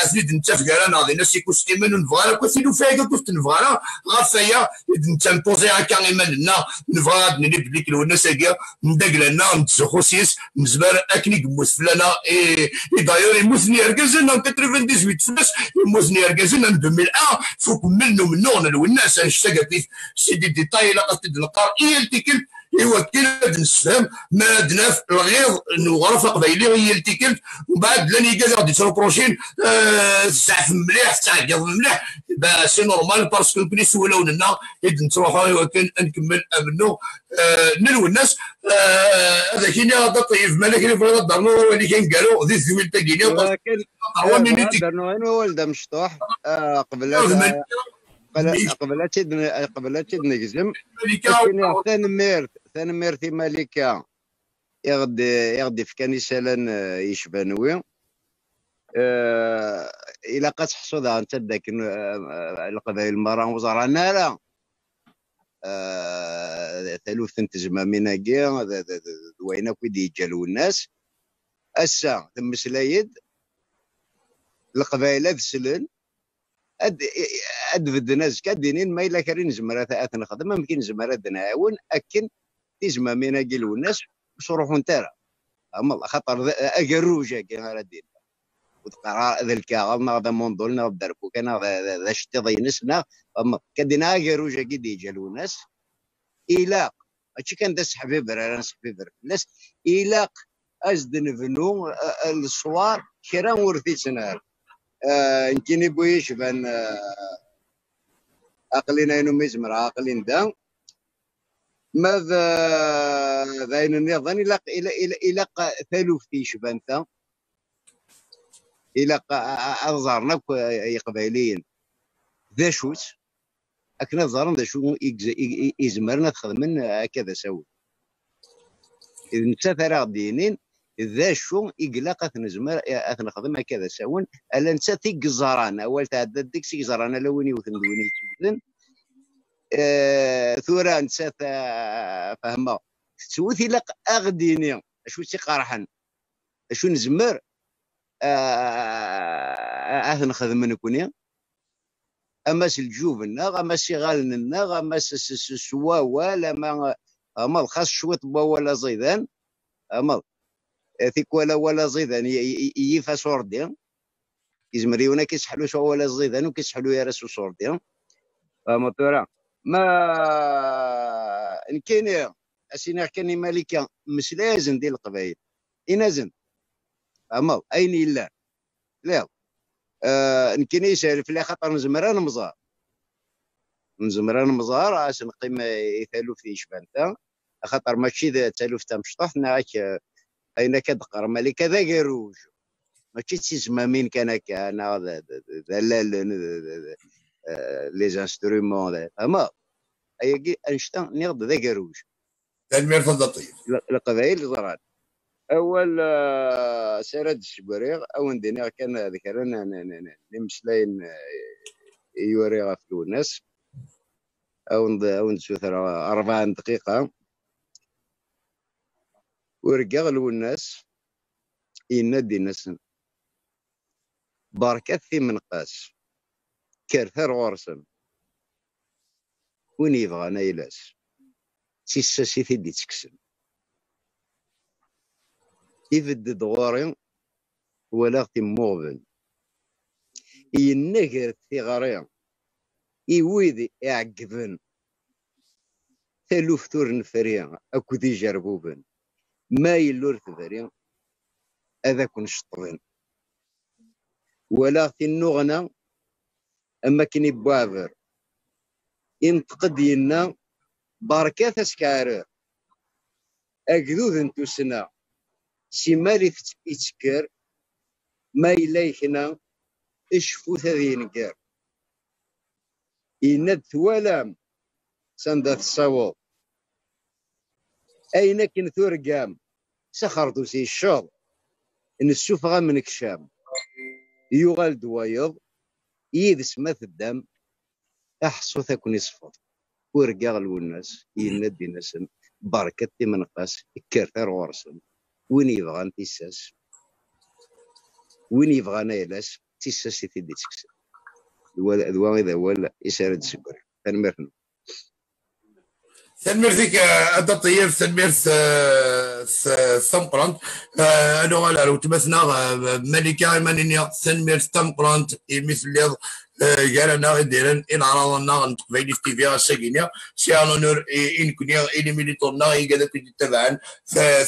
اثنيت نتفق على ناضي ناس يكوستيمن ونبغى كوثيلو فيها كنت نبغى غافيا نتمبوزي هكا ايمان لنا نبغى نبليك الناس هكا ندقلنا نتزخو سيس مزبر اكني قموس فلانا اي داير يموتني اركازنا 98 فلاس يموتني اركازنا 2001 فوق منه الناس اشتاقت سيدي ديتاي لا قد نقار اي التيكل يوكل نسفهم ما عندنا في الغيظ نغرف قبايلي يلتكلت ومن بعد لاني كاع غادي تروبروشين تسعف مليح تعقض مليح سي نورمال باسكو كني سولوا لنا اذا تروحوا يوكل نكمل منه نلو الناس هذا كينا هذا طيب مالك اللي فرض الدار اللي كان قالوا ذي الزويل تاكينا هو درنا ولد مشطوح قبلت نجزم ثاني ميرتي مالكا يغدي في كنيسة لن يشبانوي إلا قد حصودا أنت ذاك القبائل المرا وزرانا لا ثالوث تزما مناقي وين كيدي جالو الناس أسا ثم سلايد القبائل سلن ادفد ناس كدينين ما الا كارين زمرات نخدم ما يمكن زمرات نعاون اكن تزما مناقي الناس وصروحوا نتارا اما خاطر اقروجا كي غير الدين وتقرا ذا الكاغ ناخذ منظورنا بدربو كان هذا شتي ضينسنا اما كدينا اقروجا كي ديجا الناس الاق هادشي كان داس حبيب راه حبيب الناس الاق ازد نبنو الصوار كرا ورثيتنا يمكن يبويش بان عقلنا ينو مزمر عقلين دا ماذا ذاين النظام الى ثالوث يشبان تا الى ازارنا قبايليين ذا شوت اكنا زارنا ذا شو يزمرنا تخدمن هكذا سوي اذا نتا راه دينين ذا شو إقلاقة نزمر نخدم هكذا ساون ألا نسى تيك زران أول تعدد ديك سيك زران لوني وثندوني تبذن ثورة نسى فهمه تسوثي لك أغديني شو تقارحن شو نزمر نخدم نكوني أما الجوبنا أما غالنا أما سواوا لما أما الخاص شوية ولا زيدان أما ثيك ولا زيدان يفا صوردي يزمريونا كيسحلو شو ولا زيدان وكيسحلو يا راسو صوردي اما ترى ما ان كاين اسينا كان مالكا مسلازم ديال القبائل ينازم اما اين الا لا ان كاين يسال في خاطر نزمران مزار عشان نقيم يثالو في شبانتا خاطر ماشي تالوف تاع مشطحنا أين كدقر مالك ذا قروج ماشي تسمى مين كان كان لي زانسترومون اما اي انشتان نيض ذا قروج تنمير فضلطيف القبائل زران اول سرد الشبريغ او ندينا كان ذكرنا نمسلين يوري غفلو الناس او نسوثر 4 دقيقة ورقاغلو الناس ينادي الناس باركات في منقاس كارثر غورسن وين يبغى نايلاس سيساسي في دي تكسن يفد دغوري ولا غتي موغبن ينقر في غريان يويدي يعقبن ثلوف تور نفريان اكو دي جربوبن ما يلور ثبرين هذا كون شطرين ولا في النغنى اما كني بوافر ينتقد ينا باركات اسكار اكذوذ انتو سنة سيمالي يتسكر ما يلايكنا اشفو ثذي نكر يند ثوالام سندات الصواب أين كن ثورقام سخرتو سي الشر إن السفغة من كشام يغال دوايض يدس مثل الدم أحصو ثاكون يصفر ورقاغ الناس يندي ناس بركة منقاس كارثر ورسن وين يبغى نتيساس وين يبغى نايلاس تيساس يتدي تكسر دوا إذا ولا يسارد سكر تنمرنا تنمير ذيك هذا طيب تنمير ثمقرانت أنا غالا لو تمثنا ملكة مانينيا تنمير ثمقرانت مثل قالنا غديرن إن عرضنا نتقبيلي في تيفي الساقينيا سي انونور إن كنيا إلي ميليتورنا قاعدة كنت تبعا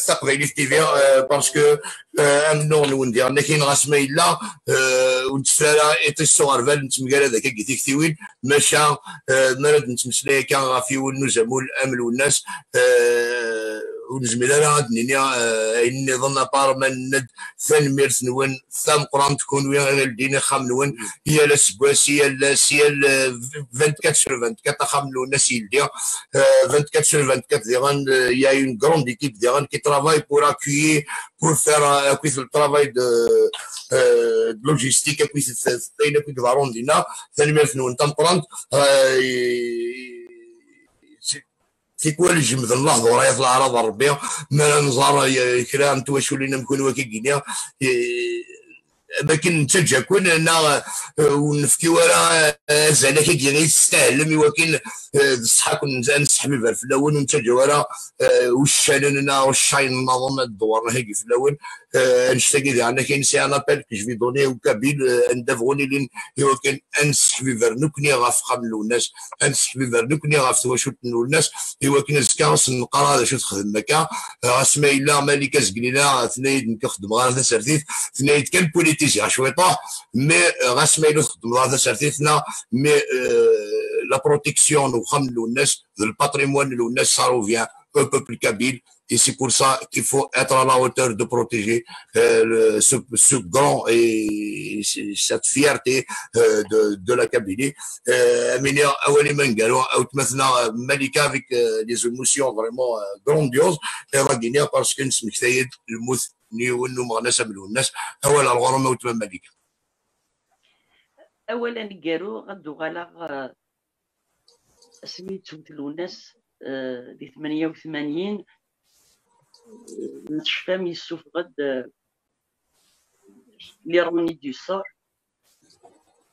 تقبيلي في تيفي باسكو أمنو نوندي أنا كاين غاسما إلا ونتفالا إتسوغر فال نتمقال هذاك كيتيك تيوين ماشا مرد نتمسلاي كان غافي ونزمول أمل والناس ونزمل انا الدنيا اني ظن بارمان ند ثان ميرث نون ثام قران تكون وين غير الدين خام نون هي لا سباسيه لا سيال 24 sur 24 خام نون الناس يلدي 24 sur 24 ديغان يا اون غروند ايكيب ديغان كي ترافاي بور اكويي بور فير اكوي في الترافاي دو لوجيستيك اكوي في الثين اكوي دارون دينا ثان ميرث نون تام قران تيكوال الجمد اللحظه وراه يطلع على ربي ما نزار كلام تواشو لينا نكون وكي كينيا لكن نتجا كون انا ونفكي ورا زعما كي يستاهل ولكن الصحه كون نسحب في الاول ونتجا ورا وشالنا والشاين نظن الدور هيك في الاول نشتاقي زعما كاين سي ان ابل كي جفي دوني وكابيل ندافغوني لين ولكن انسحب فير نكني غاف خاملو الناس انسحب فير نكني غاف تواشوت الناس ولكن الكاس نقرا هذا شو تخدم هكا اسماء الله مالك زقلينا ثنايد نخدم غير هذا سرتيت ثنايد كان بوليتيسيان شويطه مي غاسما يلو تخدم هذا سرتيتنا مي لا بروتيكسيون وخملو الناس الباتريمون لو الناس صاروا فيان au peuple kabyle. Et c'est pour ça qu'il faut être à la hauteur de protéger ce grand et cette fierté de la Kabylie. Malika avec des émotions vraiment grandioses. Parce que اولا قالوا غدو غلا سميتو تلوناس دي 88 نتشفى ميسوف غد ليروني دو صور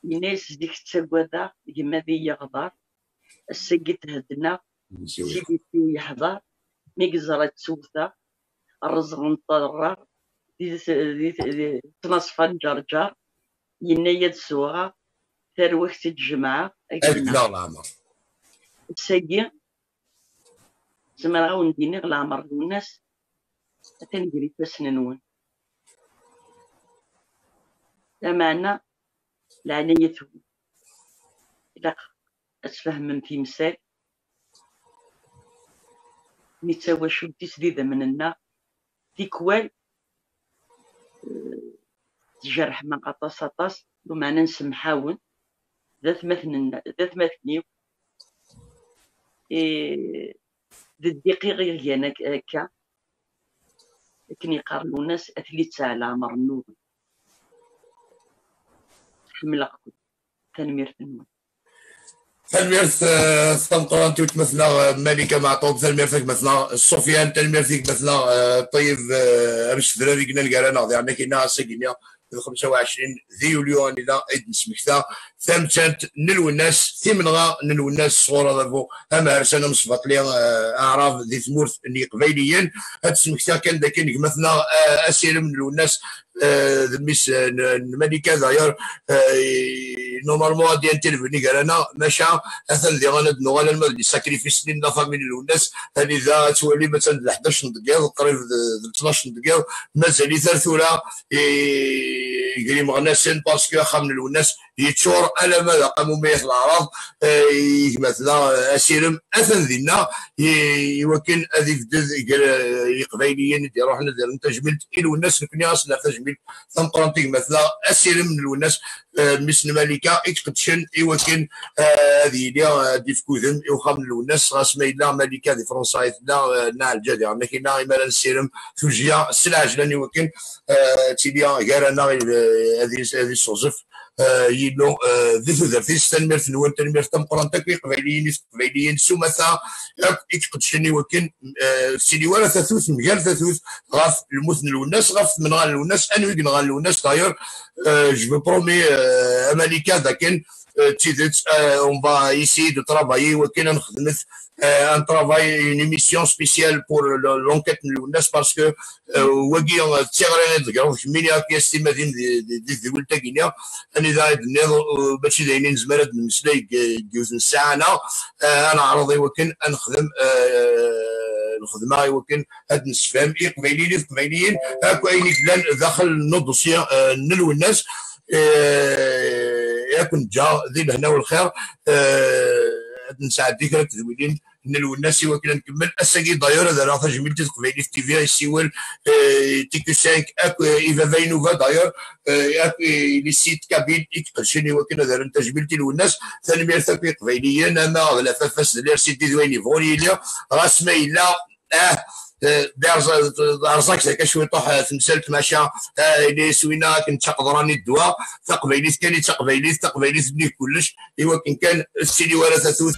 الناس ديك التاكوادا كما ذي يغدار الساقي تهدنا سيدي يحضر ميقزرة تسوثا الرزق نطرر دي تنصفى نجرجر ينايا تسوغا ثروة الجماعة الساقي زعما غاون ديني العمر الناس تنقري فاسنا نون لا معنى العناية إلا أتفهم في مساك نتساوى شو تسديدة من النار تيكوال تجرح ما قطاس طاس ومعنى نسمحاون ذات مثني الدقيقة غير هكا لكن يقارنوا الناس أثليت على عمر النور حملة تنمير النور تنمير ثمقران تمثلنا ملكة معطوب تنمير فيك مثلا سفيان تنمير فيك مثلا طيب باش دراري قلنا القرانا يعني كاينه ساكينيا 25 ذي يوليو الى ايد نسمكتا ثامتانت نلو الناس ثمنغا نلو الناس صورة ضربو اما هرسانا مصبط لي اعراض ذي ثمورث اللي قبيليا هاد سمكتا كان داك مثلا اسير من الناس ميس الملكة داير نورمالمون غادي انترفيني قال انا ماشا اثن ذي غندنو غالا المال ساكريفيس لنا فاميلي الناس هذه اذا تولي مثلا 11 دقيقه قريب 12 دقيقه مازال ثلاثه يقري مغناسين باسكو خامن الناس يتشور على ماذا قاموا به الاعراض مثلا اسيرم اثن ذينا يمكن هذه قبيليا يروح ندير تجميل الى الناس نكني اصلا تجميل ثم قرنتي مثلا اسيرم من الناس مثل ملكه اكتشن يمكن هذه دي فكوذن وخامن الناس غاسما الا ملكه دي فرنسا لا نال جدي يعني كاينه ايمالا نسيرم توجيا السلاج يمكن تيليا غير انا هذه الصوزف يلو ذي ذرتي تنمير في نوان تنمير تم قرانتك قبيليين سمثا يقدشني وكن سيدي ولا ثاثوث مجال ثاثوث غاف المثن الناس غاف من غال الناس انوي غال الناس داير جو برومي اماليكا ذاكن on va essayer de travailler un travail, une émission spéciale pour l'enquête de l'UNES parce que وقي تيغرين دغرو مينيا كيستيماتين دي قلت كينيا اني ذا باش دايرين زمرات المسلاي جوز ساعه انا عرضي وكن نخدم الخدمه وكن هاد نسفهم قبيليين هاكو اين داخل نوضوسيا نلو الناس يكون جا ذي الهنا والخير نساعد ديك التدوينين نلو الناس وكنا نكمل اساكي داير هذا راه تجميل قبيلي في تي في سيول تيكو 5 اكو ايفا فاينوفا داير اكو لي سيت كابيل يقرشني وكنا هذا تجميل تلو الناس ثاني ميرثا قبيليين انا ولا فاس ديال سيتي دويني فوني لا راسمه الا دارزاك زي كشوي طوح تمثلت ماشا اللي سوينا كنت قدراني الدواء تقبيليت كان تقبيليت بني كلش ايوا كان السيدي ورثه